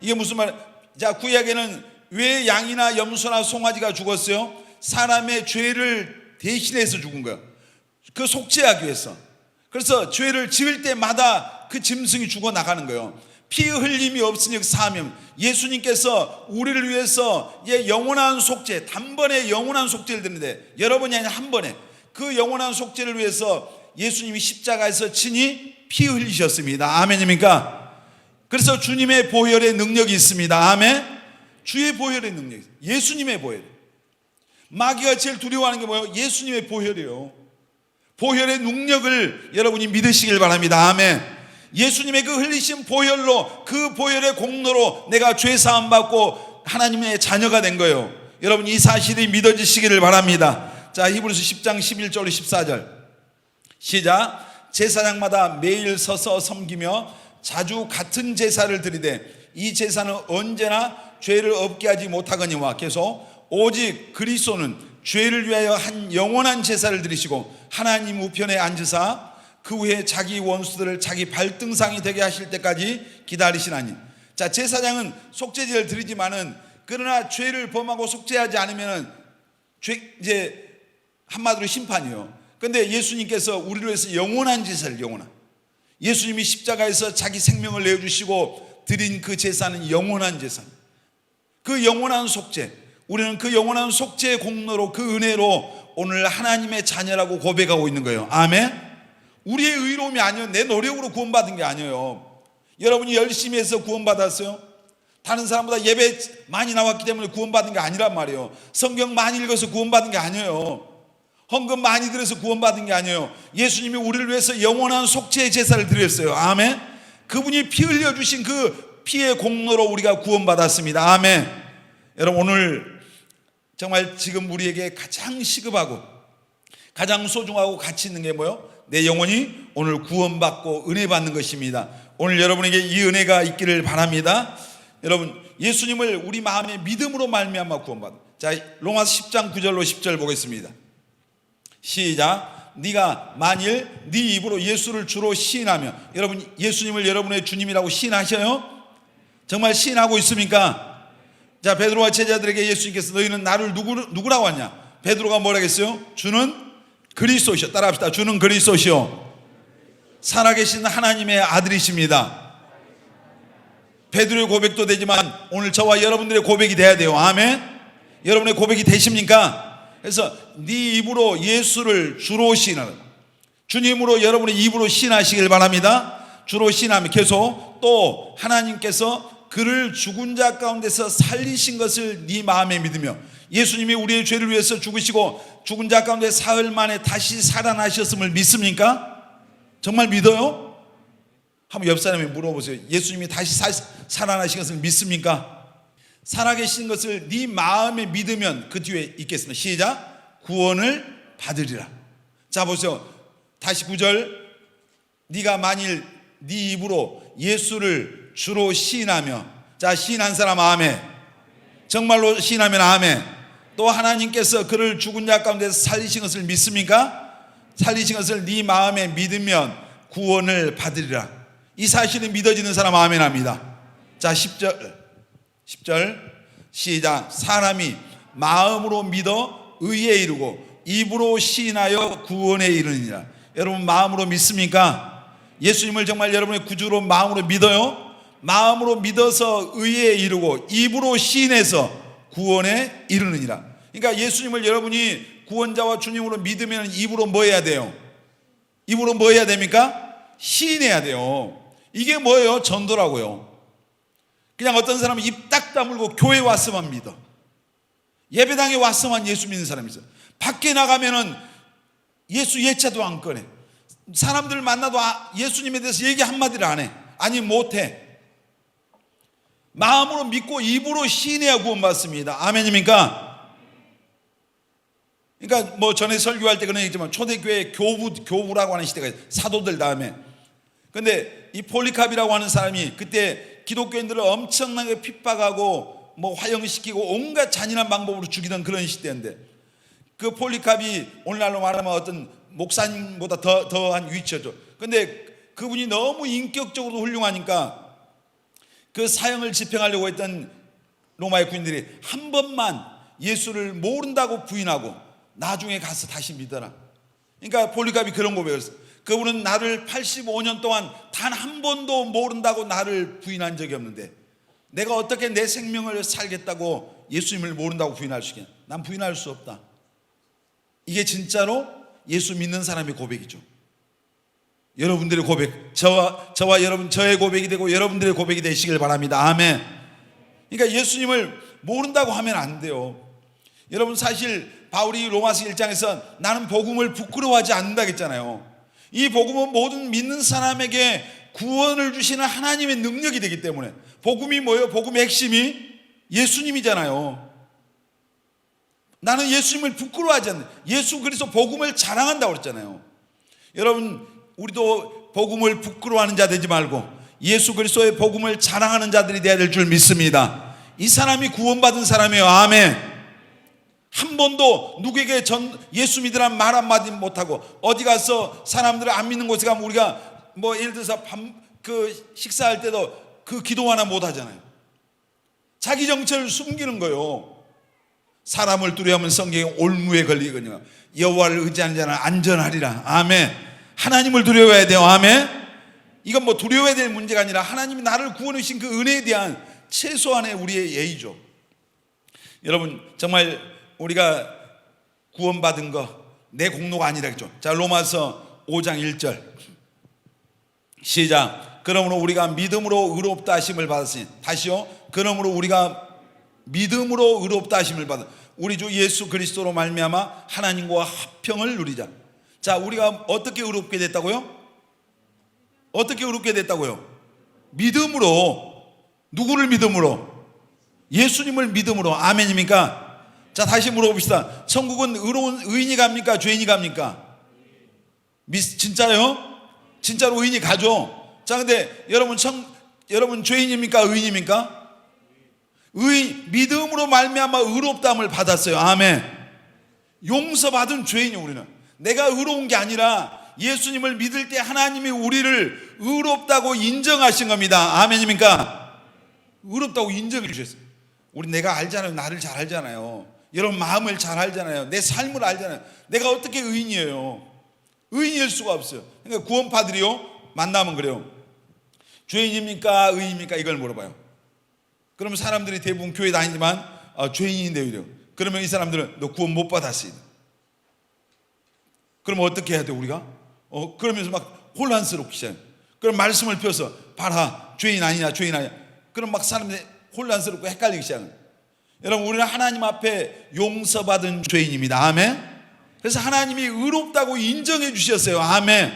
이게 무슨 말? 자, 구약에는 왜 양이나 염소나 송아지가 죽었어요? 사람의 죄를 대신해서 죽은 거예요. 그 속죄하기 위해서. 그래서 죄를 지을 때마다 그 짐승이 죽어 나가는 거예요. 피 흘림이 없으니 사함이. 예수님께서 우리를 위해서 영원한 속죄, 단번에 영원한 속죄를 드리는데, 여러분이 아니라 한 번에 그 영원한 속죄를 위해서 예수님이 십자가에서 친히 피 흘리셨습니다. 아멘입니까? 그래서 주님의 보혈의 능력이 있습니다. 아멘. 주의 보혈의 능력이 있습니다. 예수님의 보혈. 마귀가 제일 두려워하는 게 뭐예요? 예수님의 보혈이에요. 보혈의 능력을 여러분이 믿으시길 바랍니다. 아멘. 예수님의 그 흘리신 보혈로, 그 보혈의 공로로 내가 죄 사함 받고 하나님의 자녀가 된 거예요. 여러분 이 사실이 믿어지시기를 바랍니다. 자, 히브리서 10장 11절 14절 시작. 제사장마다 매일 서서 섬기며 자주 같은 제사를 드리되 이 제사는 언제나 죄를 없게 하지 못하거니와 계속 오직 그리스도는 죄를 위하여 한 영원한 제사를 드리시고 하나님 우편에 앉으사 그 후에 자기 원수들을 자기 발등상이 되게 하실 때까지 기다리시나니. 자, 제사장은 속죄제를 드리지만은 그러나 죄를 범하고 속죄하지 않으면은 이제 한마디로 심판이요. 근데 예수님께서 우리를 위해서 영원한 제사를, 영원한, 예수님이 십자가에서 자기 생명을 내어주시고 드린 그 제사는 영원한 제사, 그 영원한 속죄, 우리는 그 영원한 속죄의 공로로, 그 은혜로 오늘 하나님의 자녀라고 고백하고 있는 거예요. 아멘. 우리의 의로움이 아니에요. 내 노력으로 구원받은 게 아니에요. 여러분이 열심히 해서 구원받았어요? 다른 사람보다 예배 많이 나왔기 때문에 구원받은 게 아니란 말이에요. 성경 많이 읽어서 구원받은 게 아니에요. 헌금 많이 드려서 구원받은 게 아니에요. 예수님이 우리를 위해서 영원한 속죄의 제사를 드렸어요. 아멘. 그분이 피 흘려주신 그 피의 공로로 우리가 구원받았습니다. 아멘. 여러분 오늘 정말 지금 우리에게 가장 시급하고 가장 소중하고 가치 있는 게 뭐예요? 내 영혼이 오늘 구원받고 은혜 받는 것입니다. 오늘 여러분에게 이 은혜가 있기를 바랍니다. 여러분 예수님을 우리 마음의 믿음으로 말미암아 구원받아. 자, 로마서 10장 9절로 10절 보겠습니다. 시작. 네가 만일 네 입으로 예수를 주로 시인하며, 여러분 예수님을 여러분의 주님이라고 시인하셔요? 정말 시인하고 있습니까? 자, 베드로와 제자들에게 예수님께서 너희는 나를 누구라고 하냐? 베드로가 뭐라 했어요? 주는 그리스도시오. 따라합시다. 주는 그리스도시오. 살아계신 하나님의 아들이십니다. 베드로의 고백도 되지만 오늘 저와 여러분들의 고백이 돼야 돼요. 아멘. 여러분의 고백이 되십니까? 그래서 네 입으로 예수를 주로 시인하라. 주님으로 여러분의 입으로 시인하시길 바랍니다. 주로 시인하면 계속 또 하나님께서 그를 죽은 자 가운데서 살리신 것을 네 마음에 믿으며, 예수님이 우리의 죄를 위해서 죽으시고 죽은 자 가운데 사흘 만에 다시 살아나셨음을 믿습니까? 정말 믿어요? 한번 옆 사람에 물어보세요. 예수님이 다시 살아나신 것을 믿습니까? 살아계신 것을 네 마음에 믿으면 그 뒤에 있겠습니다. 시작. 구원을 받으리라. 자, 보세요. 다시 9절. 네가 만일 네 입으로 예수를 주로 시인하며. 자, 시인한 사람 아멘. 정말로 시인하면 아멘. 또 하나님께서 그를 죽은 자 가운데서 살리신 것을 믿습니까? 살리신 것을 네 마음에 믿으면 구원을 받으리라. 이 사실이 믿어지는 사람 아멘 합니다. 자, 10절 시작. 사람이 마음으로 믿어 의에 이르고 입으로 시인하여 구원에 이르느니라. 여러분 마음으로 믿습니까? 예수님을 정말 여러분의 구주로 마음으로 믿어요? 마음으로 믿어서 의에 이르고 입으로 시인해서 구원에 이르느니라. 그러니까 예수님을 여러분이 구원자와 주님으로 믿으면 입으로 뭐 해야 돼요? 입으로 뭐 해야 됩니까? 시인해야 돼요. 이게 뭐예요? 전도라고요. 그냥 어떤 사람은 입 딱 다물고 교회 왔으면 믿어. 예배당에 왔으면 예수 믿는 사람이 있어. 밖에 나가면은 예수 예차도 안 꺼내. 사람들 만나도 예수님에 대해서 얘기 한마디를 안 해. 아니 못해. 마음으로 믿고 입으로 시인해야 구원받습니다. 아멘입니까? 그러니까 뭐 전에 설교할 때 그런 얘기지만 초대교회 교부라고 하는 시대가 있어요. 사도들 다음에. 근데 이 폴리캅이라고 하는 사람이 그때 기독교인들을 엄청나게 핍박하고 뭐 화형시키고 온갖 잔인한 방법으로 죽이던 그런 시대인데, 그 폴리캅이 오늘날로 말하면 어떤 목사님보다 더한 위치였죠. 근데 그분이 너무 인격적으로 훌륭하니까 그 사형을 집행하려고 했던 로마의 군인들이 한 번만 예수를 모른다고 부인하고 나중에 가서 다시 믿어라. 그러니까 폴리캅이 그런 고백을 했어요. 그분은 나를 85년 동안 단 한 번도 모른다고 나를 부인한 적이 없는데 내가 어떻게 내 생명을 살겠다고 예수님을 모른다고 부인할 수 있겠냐. 난 부인할 수 없다. 이게 진짜로 예수 믿는 사람의 고백이죠. 여러분들의 고백, 저와 여러분, 저의 고백이 되고 여러분들의 고백이 되시길 바랍니다. 아멘. 그러니까 예수님을 모른다고 하면 안 돼요. 여러분 사실 바울이 로마서 1장에서 나는 복음을 부끄러워하지 않는다 했잖아요. 이 복음은 모든 믿는 사람에게 구원을 주시는 하나님의 능력이 되기 때문에, 복음이 뭐예요? 복음의 핵심이 예수님이잖아요. 나는 예수님을 부끄러워하지 않는다. 예수 그리스도 복음을 자랑한다고 그랬잖아요. 여러분 우리도 복음을 부끄러워하는 자 되지 말고 예수 그리스도의 복음을 자랑하는 자들이 되어야 될 줄 믿습니다. 이 사람이 구원받은 사람이에요. 아멘. 한 번도 누구에게 예수 믿으라는 말 한마디 못하고 어디 가서 사람들을 안 믿는 곳에 가면 우리가 뭐 예를 들어서 식사할 때도 그 기도 하나 못하잖아요. 자기 정체를 숨기는 거예요. 사람을 두려워하면 성경에 올무에 걸리거든요. 여호와를 의지하는 자는 안전하리라. 아멘. 하나님을 두려워해야 돼요. 아멘. 이건 뭐 두려워해야 될 문제가 아니라 하나님이 나를 구원해 주신 그 은혜에 대한 최소한의 우리의 예의죠. 여러분 정말 우리가 구원받은 거 내 공로가 아니라겠죠. 자, 로마서 5장 1절 시작. 그러므로 우리가 믿음으로 의롭다 하심을 받았으니, 다시요. 그러므로 우리가 믿음으로 의롭다 하심을 받은 우리 주 예수 그리스도로 말미암아 하나님과 화평을 누리자. 자, 우리가 어떻게 의롭게 됐다고요? 어떻게 의롭게 됐다고요? 믿음으로. 누구를 믿음으로? 예수님을 믿음으로. 아멘입니까? 자, 다시 물어봅시다. 천국은 의인이 갑니까? 죄인이 갑니까? 진짜요? 진짜로 의인이 가죠. 자, 근데 여러분 죄인입니까? 의인입니까? 믿음으로 말미암아 의롭다함을 받았어요. 아멘. 용서받은 죄인이요. 우리는 내가 의로운 게 아니라 예수님을 믿을 때 하나님이 우리를 의롭다고 인정하신 겁니다. 아멘입니까? 의롭다고 인정해 주셨어요. 우리 내가 알잖아요. 나를 잘 알잖아요. 여러분 마음을 잘 알잖아요. 내 삶을 알잖아요. 내가 어떻게 의인이에요? 의인일 수가 없어요. 그러니까 구원파들이요 만나면 그래요. 죄인입니까? 의인입니까? 이걸 물어봐요. 그러면 사람들이 대부분 교회 다니지만 죄인인데 이래요. 그러면 이 사람들은 너 구원 못 받았어요. 그러면 어떻게 해야 돼 우리가? 그러면서 막 혼란스럽기 시작해요. 그럼 말씀을 펴서 봐라 죄인 아니냐 죄인 아니냐. 그럼 막 사람들이 혼란스럽고 헷갈리기 시작해요. 여러분 우리는 하나님 앞에 용서받은 죄인입니다. 아멘. 그래서 하나님이 의롭다고 인정해 주셨어요. 아멘.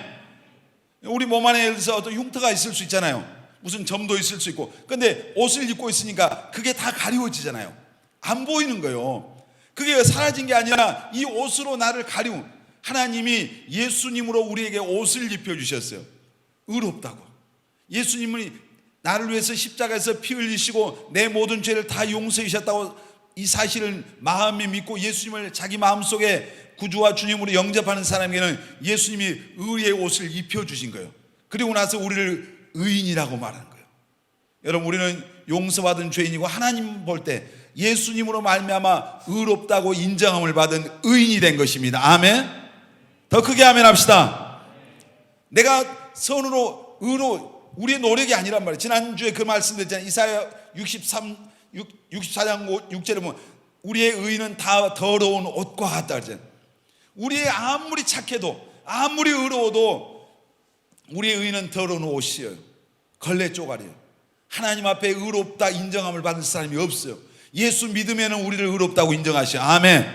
우리 몸 안에 예를 들어서 어떤 흉터가 있을 수 있잖아요. 무슨 점도 있을 수 있고. 근데 옷을 입고 있으니까 그게 다 가리워지잖아요. 안 보이는 거예요. 그게 사라진 게 아니라 이 옷으로 나를 가리운 하나님이 예수님으로 우리에게 옷을 입혀주셨어요. 의롭다고. 예수님이 나를 위해서 십자가에서 피 흘리시고 내 모든 죄를 다 용서해 주셨다고 이 사실을 마음에 믿고 예수님을 자기 마음속에 구주와 주님으로 영접하는 사람에게는 예수님이 의의 옷을 입혀주신 거예요. 그리고 나서 우리를 의인이라고 말하는 거예요. 여러분 우리는 용서받은 죄인이고 하나님 볼 때 예수님으로 말미암아 의롭다고 인정함을 받은 의인이 된 것입니다. 아멘. 더 크게 아멘 합시다. 내가 선으로 우리의 노력이 아니란 말이에요. 지난주에 그 말씀 드렸잖아요. 이사야 64장 6절에 보면 우리의 의는 다 더러운 옷과 같다 그랬잖아요. 우리의 아무리 착해도 아무리 의로워도 우리의 의는 더러운 옷이에요. 걸레 쪼가리예요. 하나님 앞에 의롭다 인정함을 받을 사람이 없어요. 예수 믿으면 우리를 의롭다고 인정하셔. 아멘.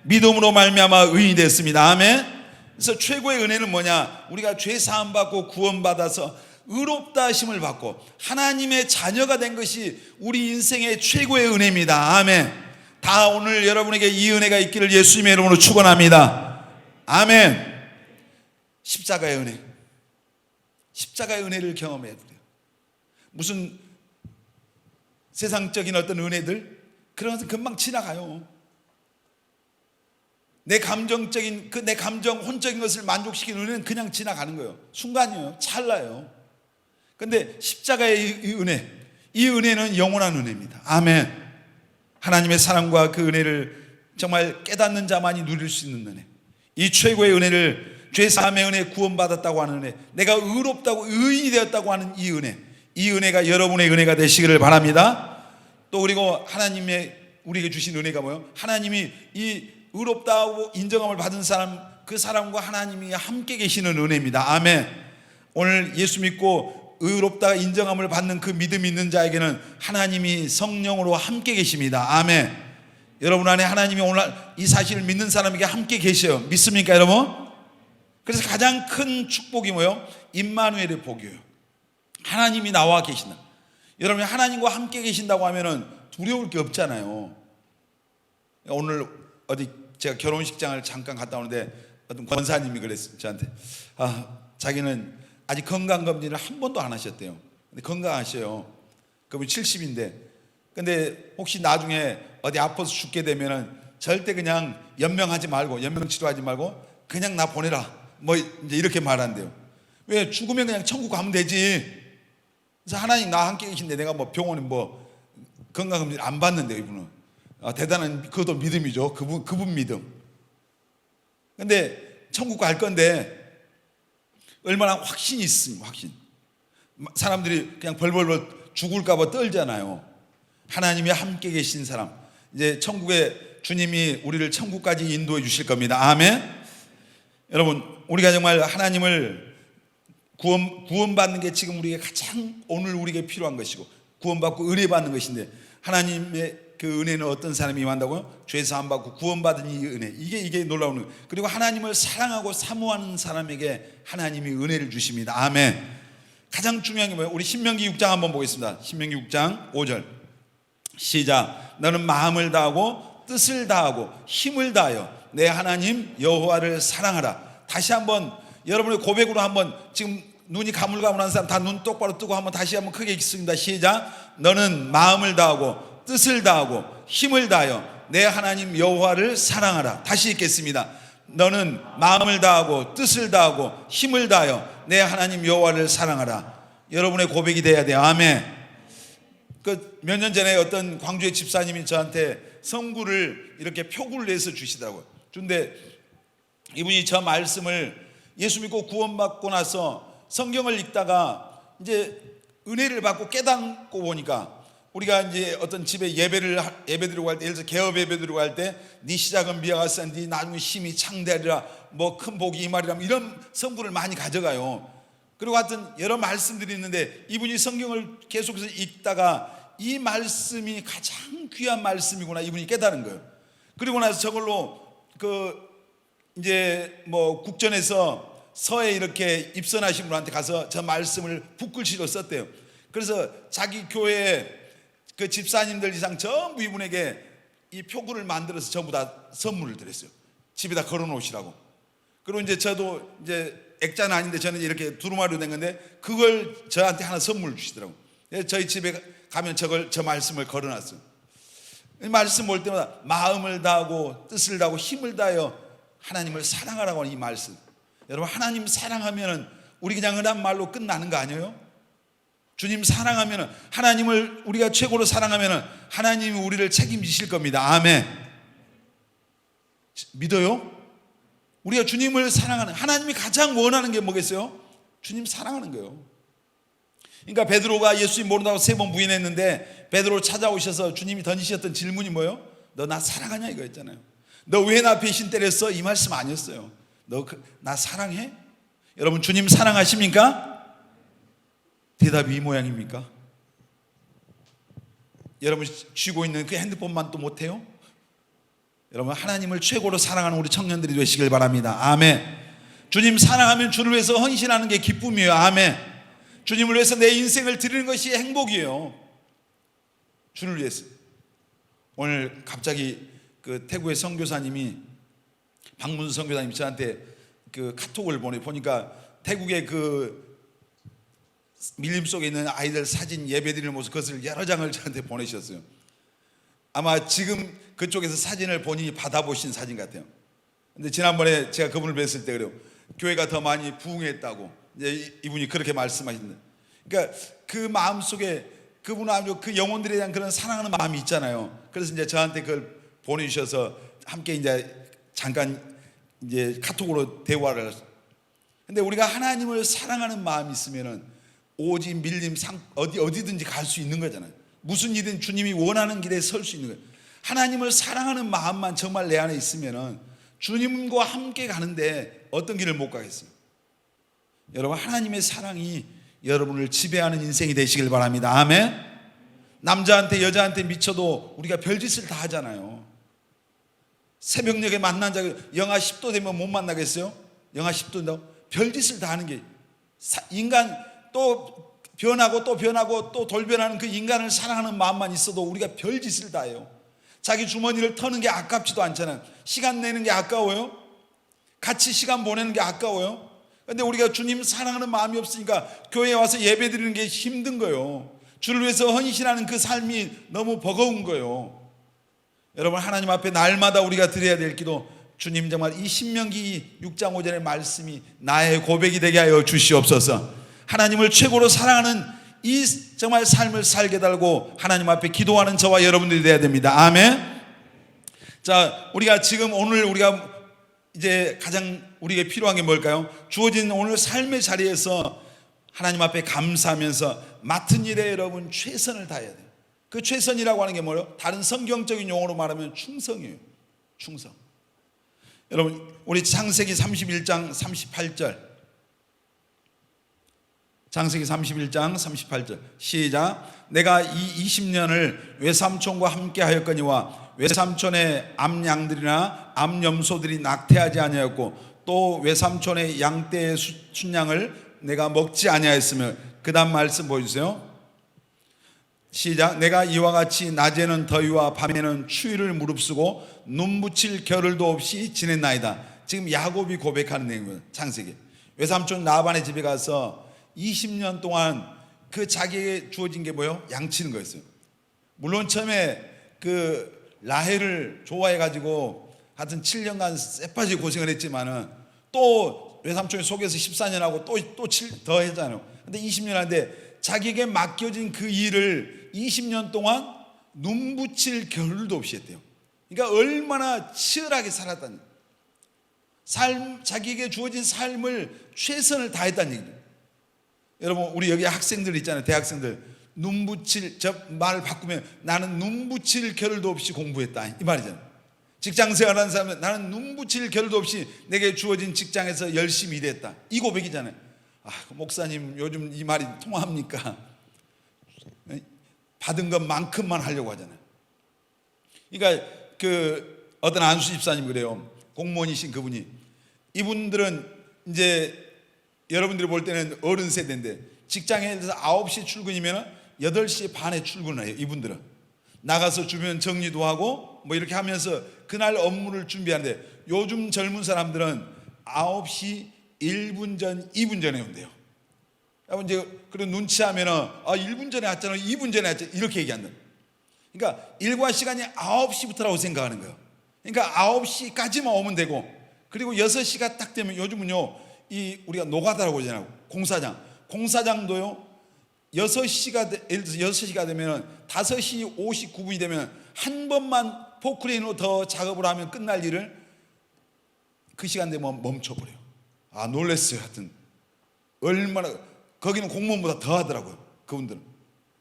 믿음으로 말미암아 의인이 됐습니다. 아멘. 그래서 최고의 은혜는 뭐냐? 우리가 죄 사함 받고 구원받아서 의롭다 하심을 받고 하나님의 자녀가 된 것이 우리 인생의 최고의 은혜입니다. 아멘. 다 오늘 여러분에게 이 은혜가 있기를 예수님의 이름으로 축원합니다. 아멘. 십자가의 은혜. 십자가의 은혜를 경험해야 돼요. 무슨 세상적인 어떤 은혜들 그런 것은 금방 지나가요. 내 감정적인 내 감정 혼적인 것을 만족시키는 은혜는 그냥 지나가는 거예요. 순간이에요. 찰나요. 근데 십자가의 이 은혜, 이 은혜는 영원한 은혜입니다. 아멘. 하나님의 사랑과 그 은혜를 정말 깨닫는 자만이 누릴 수 있는 은혜, 이 최고의 은혜를 죄사함의 은혜, 구원받았다고 하는 은혜, 내가 의롭다고 의인이 되었다고 하는 이 은혜, 이 은혜가 여러분의 은혜가 되시기를 바랍니다. 또 그리고 하나님의 우리에게 주신 은혜가 뭐예요? 하나님이 이 의롭다고 인정함을 받은 사람, 그 사람과 하나님이 함께 계시는 은혜입니다. 아멘. 오늘 예수 믿고 의롭다 인정함을 받는 그 믿음이 있는 자에게는 하나님이 성령으로 함께 계십니다. 아멘. 여러분 안에 하나님이 오늘 이 사실을 믿는 사람에게 함께 계셔요. 믿습니까 여러분? 그래서 가장 큰 축복이 뭐예요? 임마누엘의 복이에요. 하나님이 나와 계신다. 여러분이 하나님과 함께 계신다고 하면은 두려울 게 없잖아요. 오늘 어디 제가 결혼식장을 잠깐 갔다 오는데 어떤 권사님이 그랬어요. 저한테 자기는 아직 건강검진을 한 번도 안 하셨대요. 근데 건강하셔요. 그분 70인데 근데 혹시 나중에 어디 아파서 죽게 되면은 절대 그냥 연명하지 말고 연명 치료하지 말고 그냥 나 보내라 뭐 이제 이렇게 말한대요. 왜? 죽으면 그냥 천국 가면 되지. 그래서 하나님 나 함께 계신데 내가 뭐 병원에 뭐 건강검진 안 받는데요. 이분은 대단한 그것도 믿음이죠. 그분 믿음. 근데 천국 갈 건데 얼마나 확신이 있습니까? 확신. 사람들이 그냥 벌벌벌 죽을까 봐 떨잖아요. 하나님이 함께 계신 사람, 이제 천국에 주님이 우리를 천국까지 인도해 주실 겁니다. 아멘. 여러분 우리가 정말 하나님을 구원받는 게 지금 우리에게 가장 오늘 우리에게 필요한 것이고 구원받고 은혜 받는 것인데 하나님의 그 은혜는 어떤 사람이 임한다고요? 죄 사함 받고 구원받은 이 은혜, 이게 놀라운 거. 그리고 하나님을 사랑하고 사모하는 사람에게 하나님이 은혜를 주십니다. 아멘. 가장 중요한 게 뭐예요? 우리 신명기 6장 한번 보겠습니다. 신명기 6장 5절 시작. 너는 마음을 다하고 뜻을 다하고 힘을 다하여 내 하나님 여호와를 사랑하라. 다시 한번 여러분의 고백으로 한번, 지금 눈이 가물가물한 사람 다 눈 똑바로 뜨고 한번 다시 한번 크게 읽습니다. 시작. 너는 마음을 다하고 뜻을 다하고 힘을 다하여 내 하나님 여호와를 사랑하라. 다시 읽겠습니다. 너는 마음을 다하고 뜻을 다하고 힘을 다하여 내 하나님 여호와를 사랑하라. 여러분의 고백이 돼야 돼요. 아멘. 몇 년 전에 어떤 광주의 집사님이 저한테 성구를 이렇게 표구를 내서 주시더라고요. 근데 이분이 저 말씀을 예수 믿고 구원받고 나서 성경을 읽다가 이제 은혜를 받고 깨닫고 보니까, 우리가 이제 어떤 집에 예배 드리고 할 때, 예를 들어서 개업 예배 드리고 할 때 네 시작은 미아가 같으니 네 나중에 힘이 창대하리라, 뭐 큰 복이 임하리라, 이런 성구를 많이 가져가요. 그리고 하여튼 여러 말씀들이 있는데 이분이 성경을 계속해서 읽다가 이 말씀이 가장 귀한 말씀이구나 이분이 깨달은 거예요. 그리고 나서 저걸로 이제 뭐 국전에서 서에 이렇게 입선하신 분한테 가서 저 말씀을 붓글씨로 썼대요. 그래서 자기 교회 그 집사님들 이상 전부 이분에게 이 표구를 만들어서 전부 다 선물을 드렸어요. 집에다 걸어 놓으시라고. 그리고 이제 저도 이제 액자는 아닌데 저는 이렇게 두루마리로 된 건데 그걸 저한테 하나 선물을 주시더라고요. 저희 집에 가면 저 말씀을 걸어 놨어요. 이 말씀 볼 때마다 마음을 다하고 뜻을 다하고 힘을 다하여 하나님을 사랑하라고 하는 이 말씀. 여러분 하나님 사랑하면은 우리 그냥 흔한 말로 끝나는 거 아니에요? 주님 사랑하면은, 하나님을 우리가 최고로 사랑하면은 하나님이 우리를 책임지실 겁니다. 아멘. 믿어요? 우리가 주님을 사랑하는, 하나님이 가장 원하는 게 뭐겠어요? 주님 사랑하는 거예요. 그러니까 베드로가 예수님 모른다고 3번 부인했는데 베드로 찾아오셔서 주님이 던지셨던 질문이 뭐예요? 너 나 사랑하냐 이거였잖아요. 너 왜 나 배신 때렸어? 이 말씀 아니었어요. 너 나 사랑해? 여러분 주님 사랑하십니까? 대답이 이 모양입니까? 여러분 쥐고 있는 그 핸드폰만 또 못해요? 여러분 하나님을 최고로 사랑하는 우리 청년들이 되시길 바랍니다. 아멘. 주님 사랑하면 주를 위해서 헌신하는 게 기쁨이에요. 아멘. 주님을 위해서 내 인생을 드리는 것이 행복이에요. 주를 위해서. 오늘 갑자기 그 태국의 선교사님이, 박문수 선교사님이 저한테 그 카톡을 보니까 태국의 그 밀림 속에 있는 아이들 사진 예배드리는 모습, 그것을 여러 장을 저한테 보내셨어요. 아마 지금 그쪽에서 사진을 본인이 받아보신 사진 같아요. 근데 지난번에 제가 그분을 뵀을 때 그래요. 교회가 더 많이 부흥했다고 이제 이분이 그렇게 말씀하신다. 그러니까 그 마음 속에 그분은 아주 그 영혼들에 대한 그런 사랑하는 마음이 있잖아요. 그래서 이제 저한테 그걸 보내주셔서 함께 이제 잠깐 이제 카톡으로 대화를 했어요. 근데 우리가 하나님을 사랑하는 마음이 있으면은 오직 밀림 어디든지 갈 수 있는 거잖아요. 무슨 일이든 주님이 원하는 길에 설 수 있는 거예요. 하나님을 사랑하는 마음만 정말 내 안에 있으면은 주님과 함께 가는데 어떤 길을 못 가겠어요. 여러분 하나님의 사랑이 여러분을 지배하는 인생이 되시길 바랍니다. 아멘. 남자한테 여자한테 미쳐도 우리가 별짓을 다 하잖아요. 새벽녘에 만난 자 영하 10도 되면 못 만나겠어요? 영하 10도 된다고? 별짓을 다 하는 게 인간 또 변하고 또 변하고 또 돌변하는 그 인간을 사랑하는 마음만 있어도 우리가 별짓을 다 해요. 자기 주머니를 터는 게 아깝지도 않잖아요. 시간 내는 게 아까워요? 같이 시간 보내는 게 아까워요? 근데 우리가 주님 사랑하는 마음이 없으니까 교회에 와서 예배 드리는 게 힘든 거예요. 주를 위해서 헌신하는 그 삶이 너무 버거운 거예요. 여러분, 하나님 앞에 날마다 우리가 드려야 될 기도, 주님 정말 이 신명기 6장 5절의 말씀이 나의 고백이 되게 하여 주시옵소서. 하나님을 최고로 사랑하는 이 정말 삶을 살게 달고 하나님 앞에 기도하는 저와 여러분들이 되어야 됩니다. 아멘. 자, 우리가 지금 오늘 우리가 이제 가장 우리에게 필요한 게 뭘까요? 주어진 오늘 삶의 자리에서 하나님 앞에 감사하면서 맡은 일에 여러분 최선을 다해야 돼요. 그 최선이라고 하는 게 뭐예요? 다른 성경적인 용어로 말하면 충성이에요. 충성. 여러분, 우리 창세기 31장 38절, 창세기 31장 38절 시작. 내가 이 20년을 외삼촌과 함께 하였거니와 외삼촌의 암양들이나 암염소들이 낙태하지 아니하였고 또 외삼촌의 양떼의 순양을 내가 먹지 아니하였으며, 그 다음 말씀 보여주세요. 시작. 내가 이와 같이 낮에는 더위와 밤에는 추위를 무릅쓰고 눈 붙일 겨를도 없이 지냈나이다. 지금 야곱이 고백하는 내용이에요. 창세기. 외삼촌 라반의 집에 가서 20년 동안 그 자기에게 주어진 게 뭐예요? 양치는 거였어요. 물론 처음에 그 라헬을 좋아해가지고 하여튼 7년간 쎄빠지게 고생을 했지만은 또 외삼촌이 속에서 14년 하고 또 더 했잖아요. 근데 20년 하는데 자기에게 맡겨진 그 일을 20년 동안 눈 붙일 겨를도 없이 했대요. 그러니까 얼마나 치열하게 살았다는, 자기에게 주어진 삶을 최선을 다했다는 얘기예요. 여러분, 우리 여기 학생들 있잖아요. 대학생들. 눈 붙일, 저 말 바꾸면 나는 눈 붙일 겨를도 없이 공부했다, 이 말이잖아요. 직장 생활하는 사람은 나는 눈 붙일 겨를도 없이 내게 주어진 직장에서 열심히 일했다, 이 고백이잖아요. 아, 목사님 요즘 이 말이 통합니까? 받은 것만큼만 하려고 하잖아요. 그러니까 그 어떤 안수 집사님 그래요. 공무원이신 그분이, 이분들은 이제 여러분들이 볼 때는 어른 세대인데 직장에 9시 출근이면 8시 반에 출근을 해요. 이분들은 나가서 주변 정리도 하고 뭐 이렇게 하면서 그날 업무를 준비하는데, 요즘 젊은 사람들은 9시 1분 전, 2분 전에 온대요. 이제 그런 눈치하면은 1분 전에 왔잖아, 2분 전에 왔잖아, 이렇게 얘기한다. 그러니까 일과 시간이 9시부터라고 생각하는 거예요. 그러니까 9시까지만 오면 되고, 그리고 6시가 딱 되면, 요즘은요 이 우리가 노가다라고 하잖아요. 공사장도요 6시가 예를 들어서 6시가 되면 5시 59분이 되면 한 번만 포크레인으로 더 작업을 하면 끝날 일을 그 시간 되면 멈춰버려요. 놀랬어요. 하여튼 얼마나, 거기는 공무원보다 더 하더라고요, 그분들은.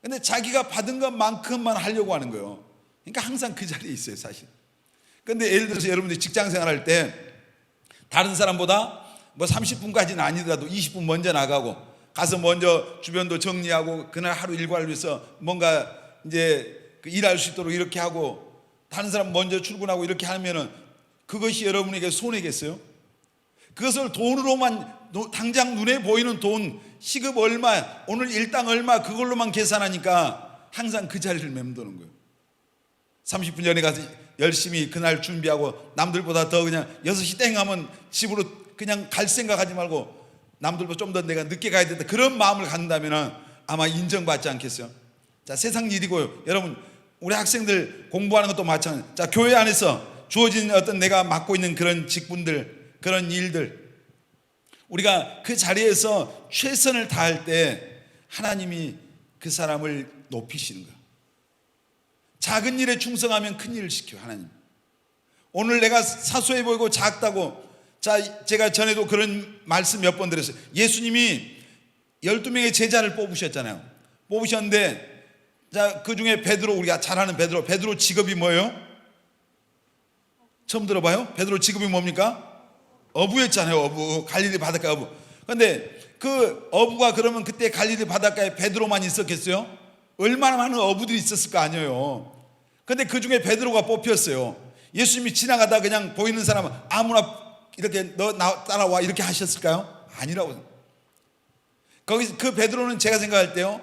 근데 자기가 받은 것만큼만 하려고 하는 거예요. 그러니까 항상 그 자리에 있어요, 사실. 근데 예를 들어서 여러분들이 직장 생활할 때 다른 사람보다 뭐 30분까지는 아니더라도 20분 먼저 나가고 가서 먼저 주변도 정리하고 그날 하루 일과를 위해서 뭔가 이제 일할 수 있도록 이렇게 하고, 다른 사람 먼저 출근하고 이렇게 하면은 그것이 여러분에게 손해겠어요? 그것을 돈으로만, 당장 눈에 보이는 돈, 시급 얼마, 오늘 일당 얼마, 그걸로만 계산하니까 항상 그 자리를 맴도는 거예요. 30분 전에 가서 열심히 그날 준비하고 남들보다 더 그냥 6시 땡 하면 집으로 그냥 갈 생각하지 말고 남들보다 좀 더 내가 늦게 가야 된다, 그런 마음을 갖는다면 아마 인정받지 않겠어요? 자, 세상 일이고요. 여러분, 우리 학생들 공부하는 것도 마찬가지. 자, 교회 안에서 주어진 어떤 내가 맡고 있는 그런 직분들, 그런 일들, 우리가 그 자리에서 최선을 다할 때 하나님이 그 사람을 높이시는 거예요. 작은 일에 충성하면 큰 일을 시켜요, 하나님. 오늘 내가 사소해 보이고 작다고, 자, 제가 전에도 그런 말씀 몇 번 드렸어요. 예수님이 12명의 제자를 뽑으셨잖아요. 뽑으셨는데, 자, 그 중에 베드로, 우리가 잘 아는 베드로 직업이 뭐예요? 처음 들어봐요? 베드로 직업이 뭡니까? 어부였잖아요. 어부, 갈릴리 바닷가 어부. 그런데 그 어부가 그러면 그때 갈릴리 바닷가에 베드로만 있었겠어요? 얼마나 많은 어부들이 있었을 거 아니에요. 그런데 그 중에 베드로가 뽑혔어요. 예수님이 지나가다 그냥 보이는 사람은 아무나 이렇게 너 따라와 이렇게 하셨을까요? 아니라고. 거기 그 베드로는 제가 생각할 때요,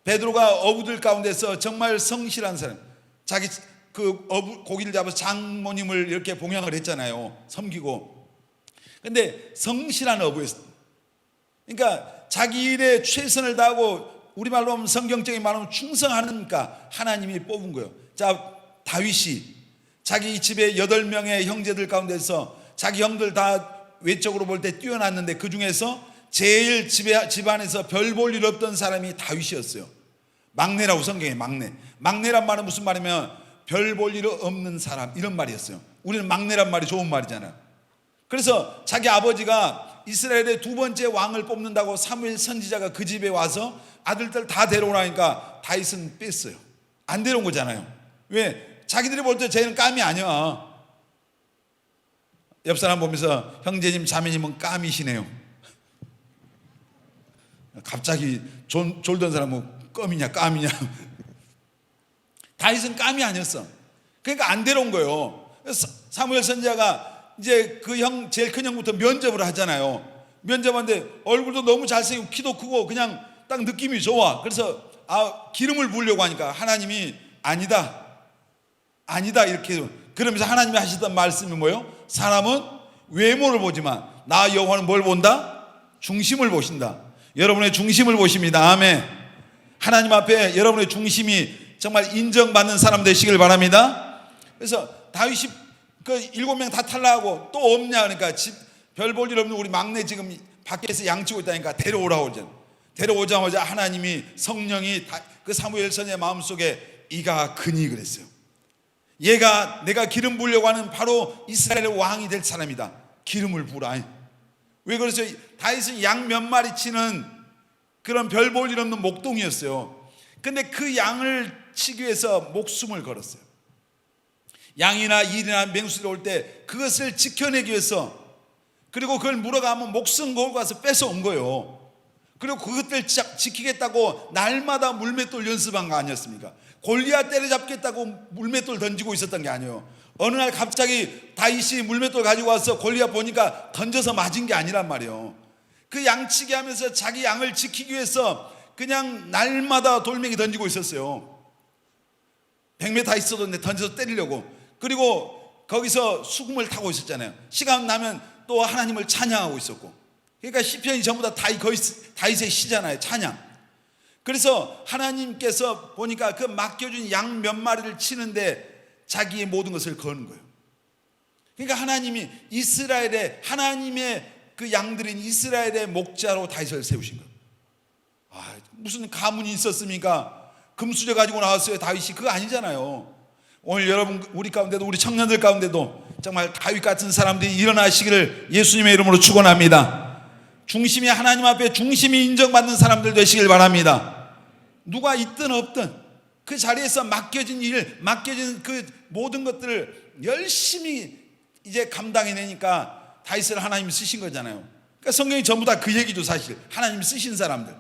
베드로가 어부들 가운데서 정말 성실한 사람, 자기 그 고기를 잡아서 장모님을 이렇게 봉양을 했잖아요, 섬기고. 근데 성실한 어부였어요. 그러니까 자기 일에 최선을 다하고, 우리말로 하면 성경적인 말로 충성하니까 하나님이 뽑은 거예요. 자, 다윗이 자기 집에 8명의 형제들 가운데서 자기 형들 다 외적으로 볼 때 뛰어났는데 그 중에서 제일 집안에서 별 볼 일 없던 사람이 다윗이었어요. 막내라고, 성경에 막내란 말은 무슨 말이면 별 볼 일 없는 사람, 이런 말이었어요. 우리는 막내란 말이 좋은 말이잖아요. 그래서 자기 아버지가 이스라엘의 2번째 왕을 뽑는다고 사무엘 선지자가 그 집에 와서 아들들 다 데려오라니까 다윗은 뺐어요. 안 데려온 거잖아요. 왜? 자기들이 볼 때 쟤는 깜이 아니야. 옆 사람 보면서 형제님 자매님은 깜이시네요. 갑자기 졸던 사람은 껌이냐 깜이냐. 다윗은 깜이 아니었어. 그러니까 안 데려온 거예요. 사무엘 선지자가 이제 그 형, 제일 큰 형부터 면접을 하잖아요. 면접하는데 얼굴도 너무 잘생기고 키도 크고 그냥 딱 느낌이 좋아. 그래서 기름을 부으려고 하니까 하나님이 아니다 이렇게. 그러면서 하나님이 하시던 말씀이 뭐예요? 사람은 외모를 보지만 나 여호와는 뭘 본다? 중심을 보신다. 여러분의 중심을 보십니다. 아멘. 하나님 앞에 여러분의 중심이 정말 인정받는 사람 되시길 바랍니다. 그래서 다윗이 그 7명 다 탈락하고 또 없냐 그러니까 별 볼 일 없는 우리 막내 지금 밖에서 양치고 있다니까 데려오라고 그러잖아요. 데려오자마자 하나님이, 성령이 그 사무엘 선지자의 마음속에 이가 그니 그랬어요. 얘가 내가 기름 부으려고 하는 바로 이스라엘의 왕이 될 사람이다. 기름을 부으라. 왜 그러죠? 다윗은 양 몇 마리 치는 그런 별 볼 일 없는 목동이었어요. 근데 그 양을 치기 위해서 목숨을 걸었어요. 양이나 일이나 맹수들 올 때 그것을 지켜내기 위해서, 그리고 그걸 물어가면 목숨 걸고 가서 뺏어온 거예요. 그리고 그것들 지키겠다고 날마다 물맷돌 연습한 거 아니었습니까? 골리앗 때려잡겠다고 물맷돌 던지고 있었던 게 아니에요. 어느 날 갑자기 다윗이 물맷돌 가지고 와서 골리앗 보니까 던져서 맞은 게 아니란 말이에요. 그 양치기 하면서 자기 양을 지키기 위해서 그냥 날마다 돌멩이 던지고 있었어요. 100m 있어도 던져서 때리려고. 그리고 거기서 수금을 타고 있었잖아요. 시간 나면 또 하나님을 찬양하고 있었고. 그러니까 시편이 전부 다 거의 다윗의 시잖아요. 찬양. 그래서 하나님께서 보니까 그 맡겨준 양 몇 마리를 치는데 자기의 모든 것을 거는 거예요. 그러니까 하나님이 하나님의 그 양들인 이스라엘의 목자로 다윗을 세우신 거예요. 무슨 가문이 있었습니까? 금수저 가지고 나왔어요 다윗이? 그거 아니잖아요. 오늘 여러분, 우리 가운데도, 우리 청년들 가운데도 정말 다윗 같은 사람들이 일어나시기를 예수님의 이름으로 축원합니다. 중심이 하나님 앞에 중심이 인정받는 사람들 되시길 바랍니다. 누가 있든 없든 그 자리에서 맡겨진 일, 맡겨진 그 모든 것들을 열심히 이제 감당해내니까 다윗을 하나님이 쓰신 거잖아요. 그러니까 성경이 전부 다 그 얘기죠. 사실 하나님이 쓰신 사람들.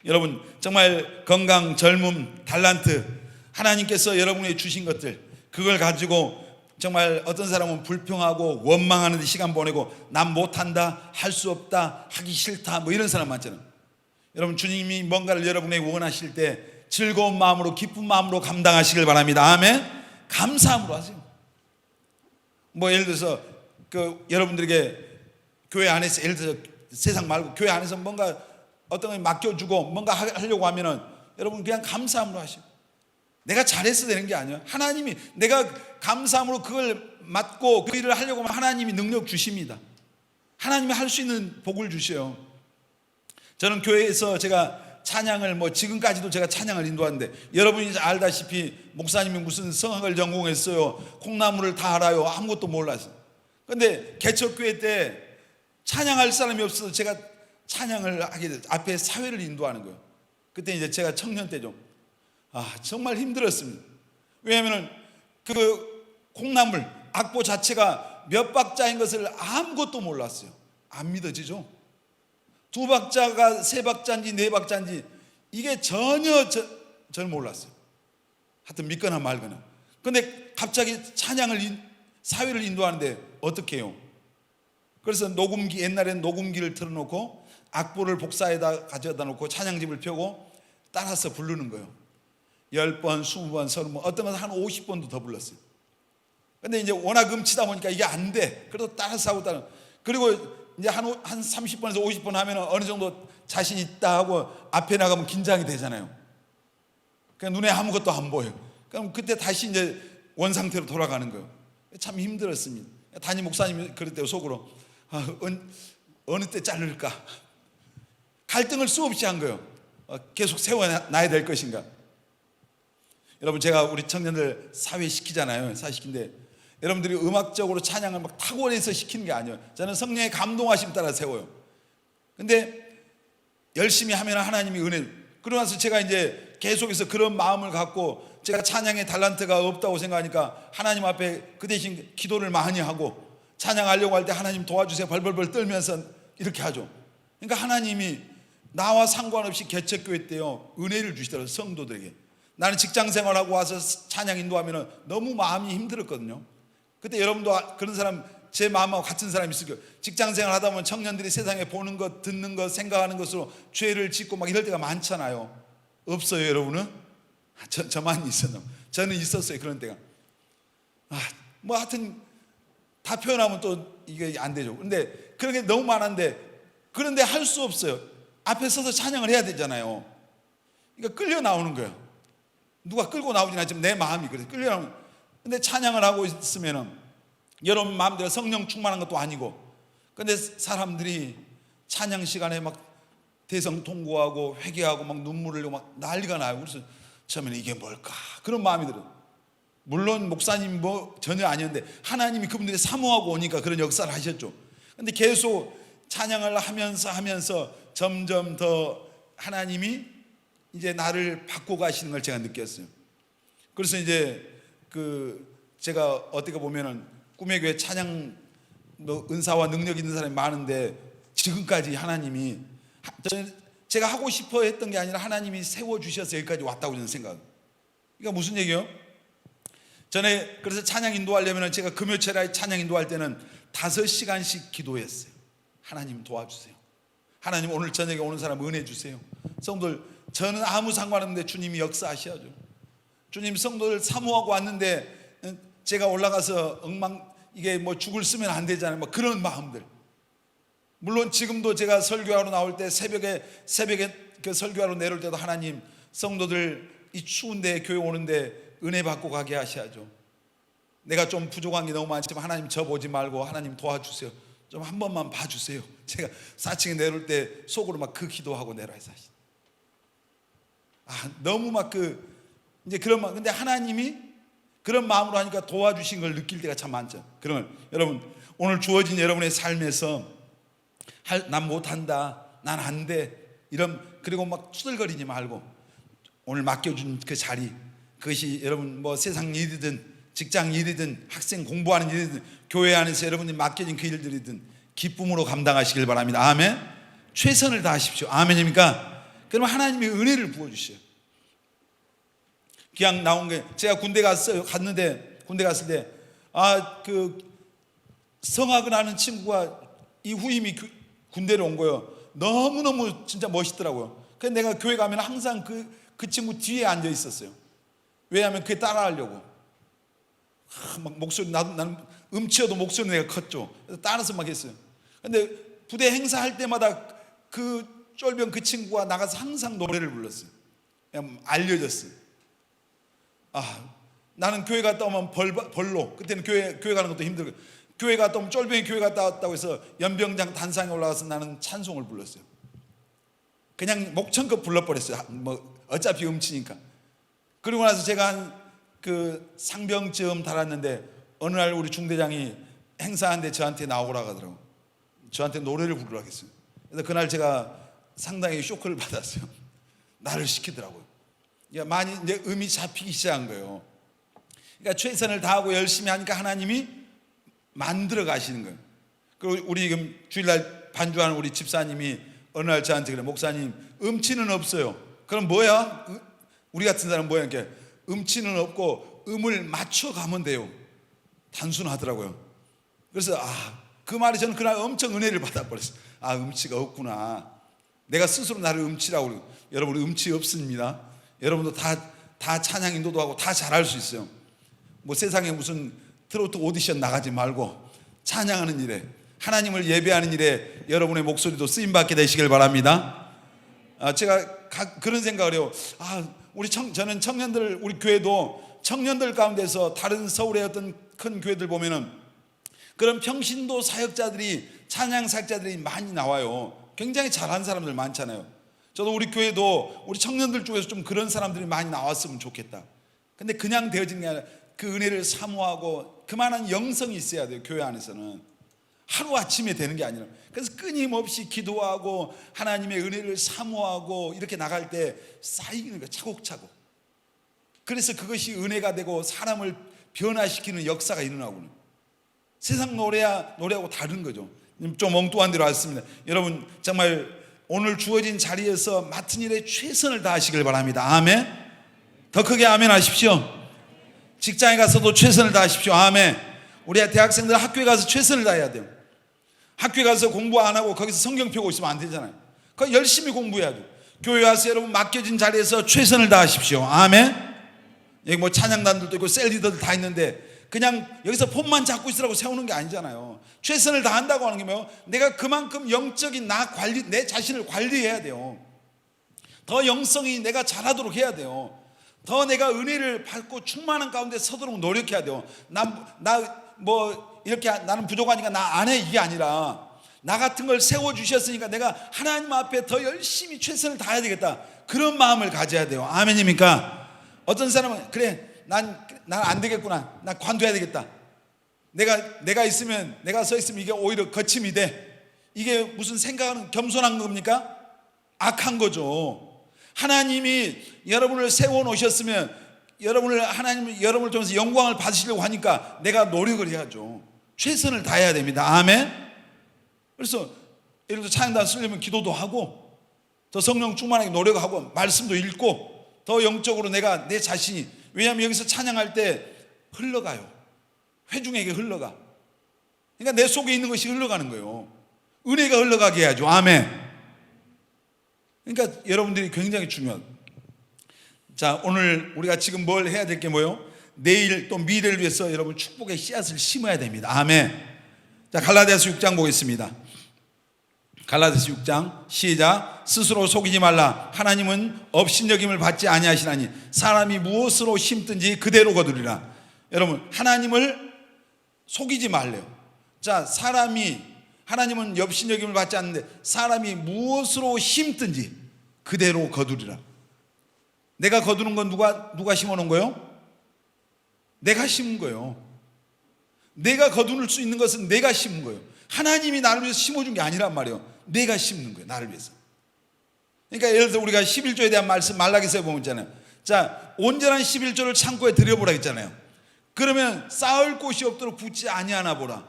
여러분, 정말 건강, 젊음, 달란트, 하나님께서 여러분에게 주신 것들, 그걸 가지고 정말 어떤 사람은 불평하고 원망하는 데 시간 보내고 난 못한다, 할 수 없다, 하기 싫다, 뭐 이런 사람 많잖아요. 여러분, 주님이 뭔가를 여러분에게 원하실 때 즐거운 마음으로, 기쁜 마음으로 감당하시길 바랍니다. 아멘. 감사함으로 하세요. 뭐 예를 들어서 여러분들에게 교회 안에서, 예를 들어서 세상 말고 교회 안에서 뭔가 어떤 걸 맡겨주고 뭔가 하려고 하면은 여러분 그냥 감사함으로 하시고, 내가 잘해서 되는 게 아니에요. 하나님이, 내가 감사함으로 그걸 맡고 그 일을 하려고 하면 하나님이 능력 주십니다. 하나님이 할 수 있는 복을 주셔요. 저는 교회에서 제가 찬양을, 지금까지도 제가 찬양을 인도하는데, 여러분이 알다시피 목사님이 무슨 성악을 전공했어요. 콩나물을 다 알아요. 아무것도 몰랐어요. 근데 개척교회 때 찬양할 사람이 없어서 제가 찬양을 하게 돼서 앞에 사회를 인도하는 거예요. 그때 이제 제가 청년 때죠. 정말 힘들었습니다. 왜냐하면 그 콩나물, 악보 자체가 몇 박자인 것을 아무것도 몰랐어요. 안 믿어지죠? 2박자가 3박자인지 4박자인지 이게 전혀 저는 몰랐어요. 하여튼 믿거나 말거나. 근데 갑자기 사회를 인도하는데 어떻게 해요? 그래서 녹음기, 옛날에는 녹음기를 틀어놓고 악보를 복사에다 가져다 놓고 찬양집을 펴고 따라서 부르는 거예요. 10번, 20번, 30번, 어떤 건 한 50번도 더 불렀어요. 근데 이제 워낙 음치다 보니까 이게 안 돼. 그래도 따라서 하고 따라. 그리고 이제 한 30번에서 50번 하면 어느 정도 자신 있다 하고 앞에 나가면 긴장이 되잖아요. 그냥 눈에 아무것도 안 보여요. 그럼 그때 다시 이제 원상태로 돌아가는 거예요. 참 힘들었습니다. 담임 목사님이 그랬대요, 속으로. 어느 때 자를까? 갈등을 수없이 한 거예요. 계속 세워놔야 될 것인가? 여러분, 제가 우리 청년들 사회시키잖아요. 사회시키는데 여러분들이 음악적으로 찬양을 막 탁월해서 시키는 게 아니에요. 저는 성령의 감동하심 따라 세워요. 근데 열심히 하면 하나님이 은혜. 그러고 나서 제가 이제 계속해서 그런 마음을 갖고 제가 찬양의 달란트가 없다고 생각하니까 하나님 앞에 그 대신 기도를 많이 하고 찬양하려고 할 때 하나님 도와주세요 벌벌벌 떨면서 이렇게 하죠. 그러니까 하나님이 나와 상관없이 개척교회 때요 은혜를 주시더라고요. 성도들에게. 나는 직장생활하고 와서 찬양 인도하면 너무 마음이 힘들었거든요. 그때 여러분도 그런 사람, 제 마음하고 같은 사람이 있을 거예요. 직장생활 하다 보면 청년들이 세상에 보는 것, 듣는 것, 생각하는 것으로 죄를 짓고 막 이럴 때가 많잖아요. 없어요, 여러분은? 저만 있었나? 저는 있었어요, 그런 때가. 뭐 하여튼 다 표현하면 또 이게 안 되죠. 근데 그런 게 너무 많은데, 그런데 할 수 없어요. 앞에 서서 찬양을 해야 되잖아요. 그러니까 끌려 나오는 거예요. 누가 끌고 나오진 않지만 내 마음이 그래서 끌려 나오는. 근데 찬양을 하고 있으면은 여러분 마음대로 성령 충만한 것도 아니고, 근데 사람들이 찬양 시간에 막 대성통곡하고 회개하고 막 눈물을 흘리고 막 난리가 나요. 그래서 처음에는 이게 뭘까 그런 마음이 들어요. 물론 목사님 뭐 전혀 아니었는데 하나님이 그분들이 사모하고 오니까 그런 역사를 하셨죠. 근데 계속 찬양을 하면서 점점 더 하나님이 이제 나를 바꿔 가시는 걸 제가 느꼈어요. 그래서 이제 제가 어떻게 보면은 꿈의 교회 찬양 은사와 능력 있는 사람이 많은데 지금까지 하나님이 제가 하고 싶어 했던 게 아니라 하나님이 세워주셔서 여기까지 왔다고 저는 생각해요. 그러니까 무슨 얘기예요? 전에 그래서 찬양 인도하려면 제가 금요철에 찬양 인도할 때는 5시간씩 기도했어요. 하나님 도와주세요. 하나님 오늘 저녁에 오는 사람 은혜 주세요. 성도들, 저는 아무 상관없는데 주님이 역사하셔야죠. 주님 성도들 사모하고 왔는데 제가 올라가서 이게 뭐 죽을 쓰면 안 되잖아요. 뭐 그런 마음들. 물론 지금도 제가 설교하러 나올 때 새벽에 그 설교하러 내려올 때도 하나님 성도들 이 추운데 교회 오는데 은혜 받고 가게 하셔야죠. 내가 좀 부족한 게 너무 많지만 하나님 저 보지 말고 하나님 도와주세요. 좀 한 번만 봐주세요. 제가 4층에 내려올 때 속으로 막 그 기도하고 내려와서 너무 막 이제 그런 마음. 근데 하나님이 그런 마음으로 하니까 도와주신 걸 느낄 때가 참 많죠. 그러면 여러분 오늘 주어진 여러분의 삶에서 난 못한다, 난 안 돼, 그리고 막 투덜거리지 말고 오늘 맡겨준 그 자리, 그것이 여러분 뭐 세상 일이든 직장 일이든 학생 공부하는 일이든 교회 안에서 여러분이 맡겨진 그 일들이든 기쁨으로 감당하시길 바랍니다. 아멘. 최선을 다하십시오. 아멘입니까? 그러면 하나님이 은혜를 부어주셔요. 그냥 나온 게, 제가 군대 갔는데 군대 갔을 때 성학을 하는 친구가 이 후임이 군대로 온 거예요. 너무너무 진짜 멋있더라고요. 그래서 내가 교회 가면 항상 그 친구 뒤에 앉아 있었어요. 왜냐하면 그게 따라하려고. 막 목소리, 나는 음치여도 목소리 내가 컸죠. 그래서 따라서 막 했어요. 근데 부대 행사할 때마다 그 쫄병 그 친구가 나가서 항상 노래를 불렀어요. 그냥 알려졌어요. 나는 교회 갔다 오면 벌로, 그때는 교회 가는 것도 힘들고, 교회 갔다 오면 쫄병이 교회 갔다 왔다고 해서 연병장 단상에 올라가서 나는 찬송을 불렀어요. 그냥 목청껏 불러버렸어요. 뭐 어차피 음치니까. 그리고 나서 제가 한 상병쯤 달았는데 어느 날 우리 중대장이 행사하는데 저한테 나오라고 하더라고요. 저한테 노래를 부르라고 했어요. 그래서 그날 제가 상당히 쇼크를 받았어요. 나를 시키더라고요. 그러니까 많이 이제 음이 잡히기 시작한 거예요. 그러니까 최선을 다하고 열심히 하니까 하나님이 만들어 가시는 거예요. 그리고 우리 지금 주일날 반주하는 우리 집사님이 어느 날 저한테 그래, 목사님 음치는 없어요. 그럼 뭐야? 우리 같은 사람 뭐야? 이렇게 음치는 없고 음을 맞춰가면 돼요. 단순하더라고요. 그래서 그 말이 저는 그날 엄청 은혜를 받아버렸어요. 음치가 없구나. 내가 스스로 나를 음치라고 그러고. 여러분 음치 없습니다. 여러분도 다 찬양 인도도 하고 다 잘할 수 있어요. 뭐 세상에 무슨 트로트 오디션 나가지 말고 찬양하는 일에, 하나님을 예배하는 일에 여러분의 목소리도 쓰임받게 되시길 바랍니다. 제가 그런 생각을 해요. 저는 청년들, 우리 교회도 청년들 가운데서 다른 서울의 어떤 큰 교회들 보면은 그런 평신도 사역자들이, 찬양 사역자들이 많이 나와요. 굉장히 잘하는 사람들 많잖아요. 저도 우리 교회도 우리 청년들 중에서 좀 그런 사람들이 많이 나왔으면 좋겠다. 근데 그냥 되어지는 게 아니라 그 은혜를 사모하고 그만한 영성이 있어야 돼요. 교회 안에서는 하루아침에 되는 게 아니라. 그래서 끊임없이 기도하고 하나님의 은혜를 사모하고 이렇게 나갈 때 쌓이는 거예요. 차곡차곡. 그래서 그것이 은혜가 되고 사람을 변화시키는 역사가 일어나고는. 세상 노래하고 다른 거죠. 좀 엉뚱한 대로 왔습니다. 여러분 정말 오늘 주어진 자리에서 맡은 일에 최선을 다하시길 바랍니다. 아멘. 더 크게 아멘 하십시오. 직장에 가서도 최선을 다하십시오. 아멘. 우리 대학생들 학교에 가서 최선을 다해야 돼요. 학교에 가서 공부 안 하고 거기서 성경 펴고 있으면 안 되잖아요. 거기 열심히 공부해야 돼요. 교회 와서 여러분 맡겨진 자리에서 최선을 다하십시오. 아멘. 여기 뭐 찬양단들도 있고 셀리더들 다 있는데 그냥 여기서 폼만 잡고 있으라고 세우는 게 아니잖아요. 최선을 다한다고 하는 게 뭐예요? 내가 그만큼 영적인 내 자신을 관리해야 돼요. 더 영성이 내가 잘하도록 해야 돼요. 더 내가 은혜를 받고 충만한 가운데 서도록 노력해야 돼요. 나는 부족하니까 나 안 해, 이게 아니라 나 같은 걸 세워주셨으니까 내가 하나님 앞에 더 열심히 최선을 다해야 되겠다, 그런 마음을 가져야 돼요. 아멘입니까? 어떤 사람은 그래 난 안 되겠구나, 난 관둬야 되겠다, 내가 있으면, 내가 서 있으면 이게 오히려 거침이 돼, 이게 무슨 생각하는 겸손한 겁니까? 악한 거죠. 하나님이 여러분을 세워놓으셨으면 하나님이 여러분을 통해서 영광을 받으시려고 하니까 내가 노력을 해야죠. 최선을 다해야 됩니다. 아멘. 그래서 예를 들어 찬양단 쓰려면 기도도 하고 더 성령 충만하게 노력하고 말씀도 읽고 더 영적으로 내가 내 자신이, 왜냐하면 여기서 찬양할 때 흘러가요. 회중에게 흘러가. 그러니까 내 속에 있는 것이 흘러가는 거예요. 은혜가 흘러가게 해야죠. 아멘. 그러니까 여러분들이 굉장히 중요해요. 자, 오늘 우리가 지금 뭘 해야 될 게 뭐예요? 내일 또 미래를 위해서 여러분 축복의 씨앗을 심어야 됩니다. 아멘. 자, 갈라디아서 6장 보겠습니다. 갈라디아서 6장 시작. 스스로 속이지 말라. 하나님은 업신여김을 받지 아니하시나니 사람이 무엇으로 심든지 그대로 거두리라. 여러분, 하나님을 속이지 말래요. 자, 하나님은 업신여김을 받지 않는데 사람이 무엇으로 심든지 그대로 거두리라. 내가 거두는 건 누가 심어놓은 거예요? 내가 심은 거예요. 내가 거둘 수 있는 것은 내가 심은 거예요. 하나님이 나를 위해서 심어준 게 아니란 말이에요. 내가 심는 거예요. 나를 위해서. 그러니까 예를 들어 우리가 11조에 대한 말씀 말라기서에 보면 있잖아요. 자, 온전한 11조를 창고에 들여보라 했잖아요. 그러면 쌓을 곳이 없도록 붙지 아니하나 보라.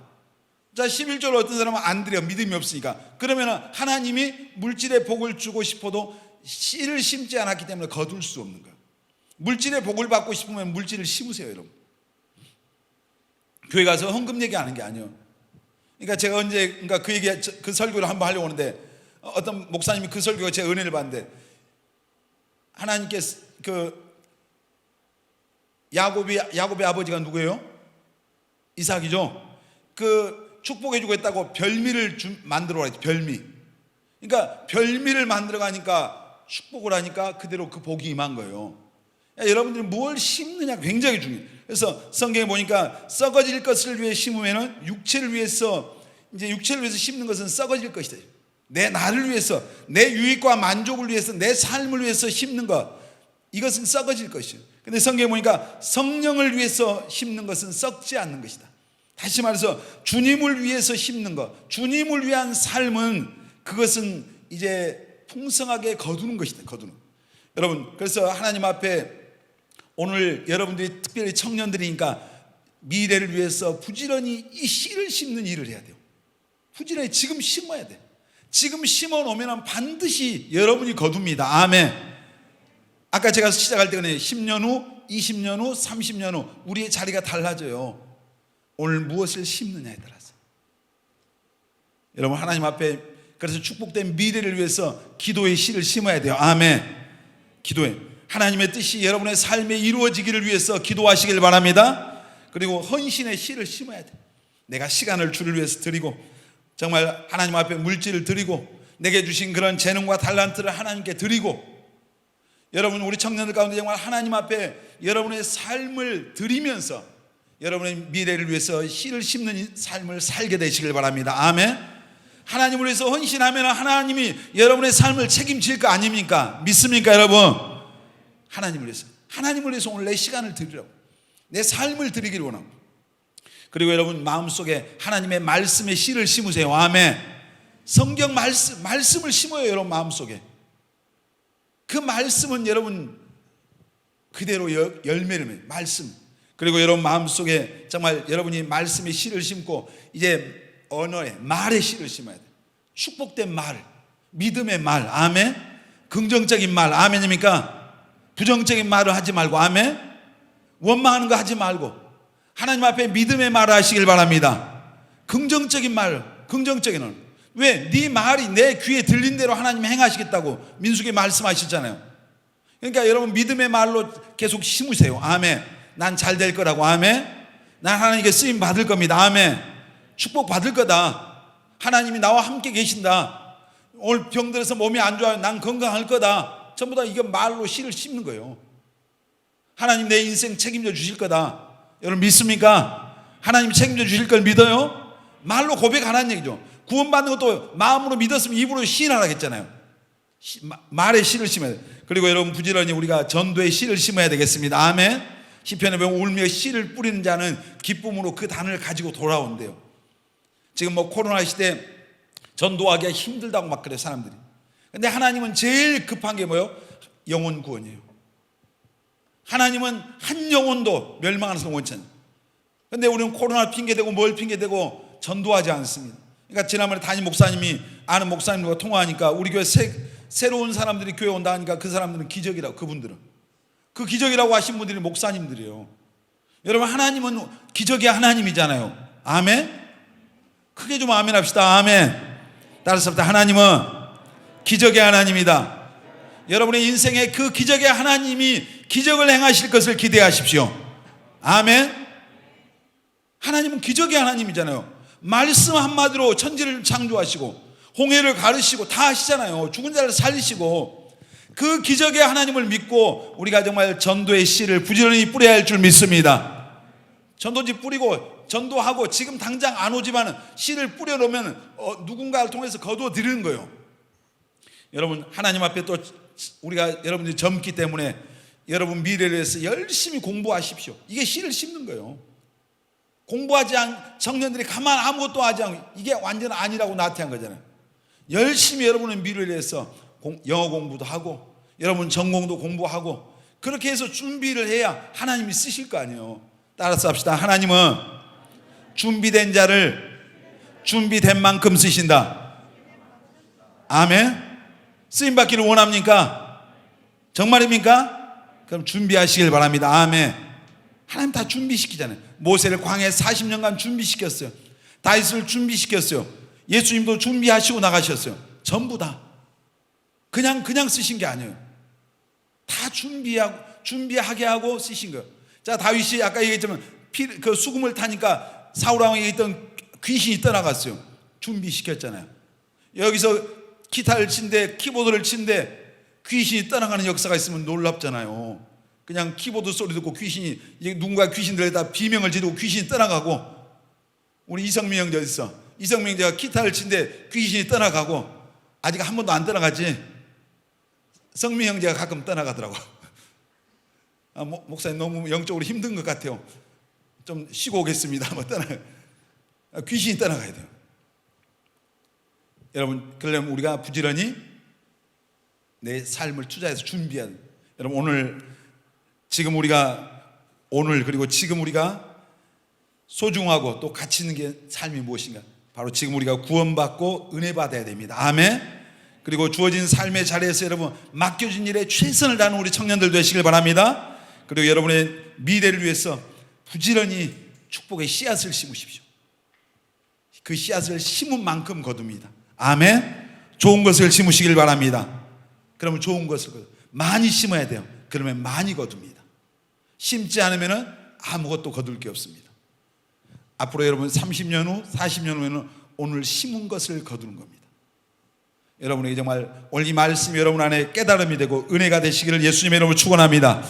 자, 11조를 어떤 사람은 안 드려, 믿음이 없으니까. 그러면 하나님이 물질의 복을 주고 싶어도 씨를 심지 않았기 때문에 거둘 수 없는 거예요. 물질의 복을 받고 싶으면 물질을 심으세요, 여러분. 교회 가서 헌금 얘기하는 게 아니에요. 그러니까 제가 그 설교를 한번 하려고 하는데 어떤 목사님이 그 설교가 제 은혜를 받는데, 하나님께서 야곱의 아버지가 누구예요? 이삭이죠. 축복해주고 했다고 별미를 만들어 가지고, 별미. 그러니까 별미를 만들어 가니까 축복을 하니까 그대로 그 복이 임한 거예요. 여러분들이 뭘 심느냐 굉장히 중요해요. 그래서 성경에 보니까 썩어질 것을 위해 심으면은 육체를 위해서 심는 것은 썩어질 것이다. 나를 위해서, 내 유익과 만족을 위해서, 내 삶을 위해서 심는 것, 이것은 썩어질 것이에요. 근데 성경에 보니까 성령을 위해서 심는 것은 썩지 않는 것이다. 다시 말해서 주님을 위해서 심는 것, 주님을 위한 삶은 그것은 이제 풍성하게 거두는 것이다. 거두는. 여러분, 그래서 하나님 앞에 오늘 여러분들이 특별히 청년들이니까 미래를 위해서 부지런히 이 씨를 심는 일을 해야 돼요. 부지런히 지금 심어야 돼. 지금 심어 놓으면 반드시 여러분이 거둡니다. 아멘. 아까 제가 시작할 때 그냥 10년 후, 20년 후, 30년 후 우리의 자리가 달라져요. 오늘 무엇을 심느냐에 따라서. 여러분 하나님 앞에 그래서 축복된 미래를 위해서 기도의 씨를 심어야 돼요. 아멘. 기도에 하나님의 뜻이 여러분의 삶에 이루어지기를 위해서 기도하시길 바랍니다. 그리고 헌신의 씨를 심어야 돼요. 내가 시간을 주를 위해서 드리고 정말 하나님 앞에 물질을 드리고 내게 주신 그런 재능과 달란트를 하나님께 드리고 여러분 우리 청년들 가운데 정말 하나님 앞에 여러분의 삶을 드리면서 여러분의 미래를 위해서 씨를 심는 삶을 살게 되시길 바랍니다. 아멘. 하나님을 위해서 헌신하면 하나님이 여러분의 삶을 책임질 거 아닙니까? 믿습니까 여러분? 하나님을 위해서 오늘 내 시간을 드리라고, 내 삶을 드리기를 원하고, 그리고 여러분 마음속에 하나님의 말씀의 씨를 심으세요. 아멘. 성경 말씀을 심어요. 여러분 마음속에 그 말씀은 여러분 그대로 열매를 맺어요. 말씀. 그리고 여러분 마음속에 정말 여러분이 말씀의 씨를 심고 이제 언어의 말의 씨를 심어야 돼요. 축복된 말, 믿음의 말, 아멘. 긍정적인 말, 아멘입니까? 부정적인 말을 하지 말고, 아멘. 원망하는 거 하지 말고 하나님 앞에 믿음의 말을 하시길 바랍니다. 긍정적인 말, 긍정적인 언어. 왜? 네 말이 내 귀에 들린 대로 하나님이 행하시겠다고 민수기 말씀하셨잖아요. 그러니까 여러분 믿음의 말로 계속 심으세요. 아멘. 난 잘 될 거라고, 아멘. 난 하나님께 쓰임 받을 겁니다, 아멘. 축복 받을 거다. 하나님이 나와 함께 계신다. 오늘 병들어서 몸이 안 좋아요. 난 건강할 거다. 전부 다 이거 말로 씨를 심는 거예요. 하나님 내 인생 책임져 주실 거다. 여러분 믿습니까? 하나님 책임져 주실 걸 믿어요? 말로 고백하라는 얘기죠. 구원받는 것도 마음으로 믿었으면 입으로 시인하라 했잖아요. 말에 씨를 심어야 돼요. 그리고 여러분 부지런히 우리가 전도에 씨를 심어야 되겠습니다. 아멘. 시편에 보면 울며 씨를 뿌리는 자는 기쁨으로 그 단을 가지고 돌아온대요. 지금 뭐 코로나 시대 전도하기가 힘들다고 막 그래요 사람들이. 근데 하나님은 제일 급한 게 뭐예요? 영혼 구원이에요. 하나님은 한 영혼도 멸망하는 것을 원치 않아요. 근데 우리는 코로나 핑계대고 뭘 핑계대고 전도하지 않습니다. 그러니까 지난번에 담임 목사님이 아는 목사님과 통화하니까 우리 교회 새로운 사람들이 교회 온다 하니까 그 사람들은 기적이라고, 그분들은 그 기적이라고 하신 분들이 목사님들이에요. 여러분 하나님은 기적의 하나님이잖아요. 아멘. 크게 좀 아멘 합시다. 아멘. 따라서 하나님은 기적의 하나님이다. 여러분의 인생에 그 기적의 하나님이 기적을 행하실 것을 기대하십시오. 아멘. 하나님은 기적의 하나님이잖아요. 말씀 한마디로 천지를 창조하시고 홍해를 가르시고 다 하시잖아요. 죽은 자를 살리시고 그 기적의 하나님을 믿고 우리가 정말 전도의 씨를 부지런히 뿌려야 할 줄 믿습니다. 전도지 뿌리고 전도하고 지금 당장 안 오지만 씨를 뿌려놓으면 누군가를 통해서 거두어 드리는 거예요. 여러분 하나님 앞에 또 우리가 여러분들이 젊기 때문에 여러분 미래를 위해서 열심히 공부하십시오. 이게 씨를 심는 거예요. 공부하지 않은 청년들이 가만 아무것도 하지 않고 이게 완전 아니라고 나태한 거잖아요. 열심히 여러분의 미래를 위해서 영어 공부도 하고 여러분 전공도 공부하고 그렇게 해서 준비를 해야 하나님이 쓰실 거 아니에요. 따라서 합시다. 하나님은 준비된 자를 준비된 만큼 쓰신다. 아멘. 쓰임받기를 원합니까? 정말입니까? 그럼 준비하시길 바랍니다. 아멘. 하나님 다 준비시키잖아요. 모세를 광야에 40년간 준비시켰어요. 다윗을 준비시켰어요. 예수님도 준비하시고 나가셨어요. 전부 다 그냥 쓰신 게 아니에요. 다 준비하게 하고 쓰신 거예요. 자, 다윗이 아까 얘기했지만 그 수금을 타니까 사울 왕에게 있던 귀신이 떠나갔어요. 준비시켰잖아요. 여기서 기타를 친데 키보드를 친데 귀신이 떠나가는 역사가 있으면 놀랍잖아요. 그냥 키보드 소리 듣고 귀신이 누군가 귀신들에다 비명을 지르고 귀신이 떠나가고. 우리 이성민 형제 어디 있어? 이성민 형제가 기타를 친데 귀신이 떠나가고 아직 한 번도 안 떠나가지. 성민 형제가 가끔 떠나가더라고. 목사님 너무 영적으로 힘든 것 같아요. 좀 쉬고 오겠습니다. 한번 떠나요. 귀신이 떠나가야 돼요. 여러분 그러려면 우리가 부지런히 내 삶을 투자해서 준비해야 돼요. 여러분 그리고 지금 우리가 소중하고 또 가치 있는 게 삶이 무엇인가? 바로 지금 우리가 구원받고 은혜 받아야 됩니다. 아멘. 그리고 주어진 삶의 자리에서 여러분 맡겨진 일에 최선을 다하는 우리 청년들 되시길 바랍니다. 그리고 여러분의 미래를 위해서 부지런히 축복의 씨앗을 심으십시오. 그 씨앗을 심은 만큼 거둡니다. 아멘. 좋은 것을 심으시길 바랍니다. 그러면 좋은 것을 많이 심어야 돼요. 그러면 많이 거둡니다. 심지 않으면 아무것도 거둘 게 없습니다. 앞으로 여러분 30년 후 40년 후에는 오늘 심은 것을 거두는 겁니다. 여러분에게 정말 오늘 이 말씀이 여러분 안에 깨달음이 되고 은혜가 되시기를 예수님의 이름으로 축원합니다.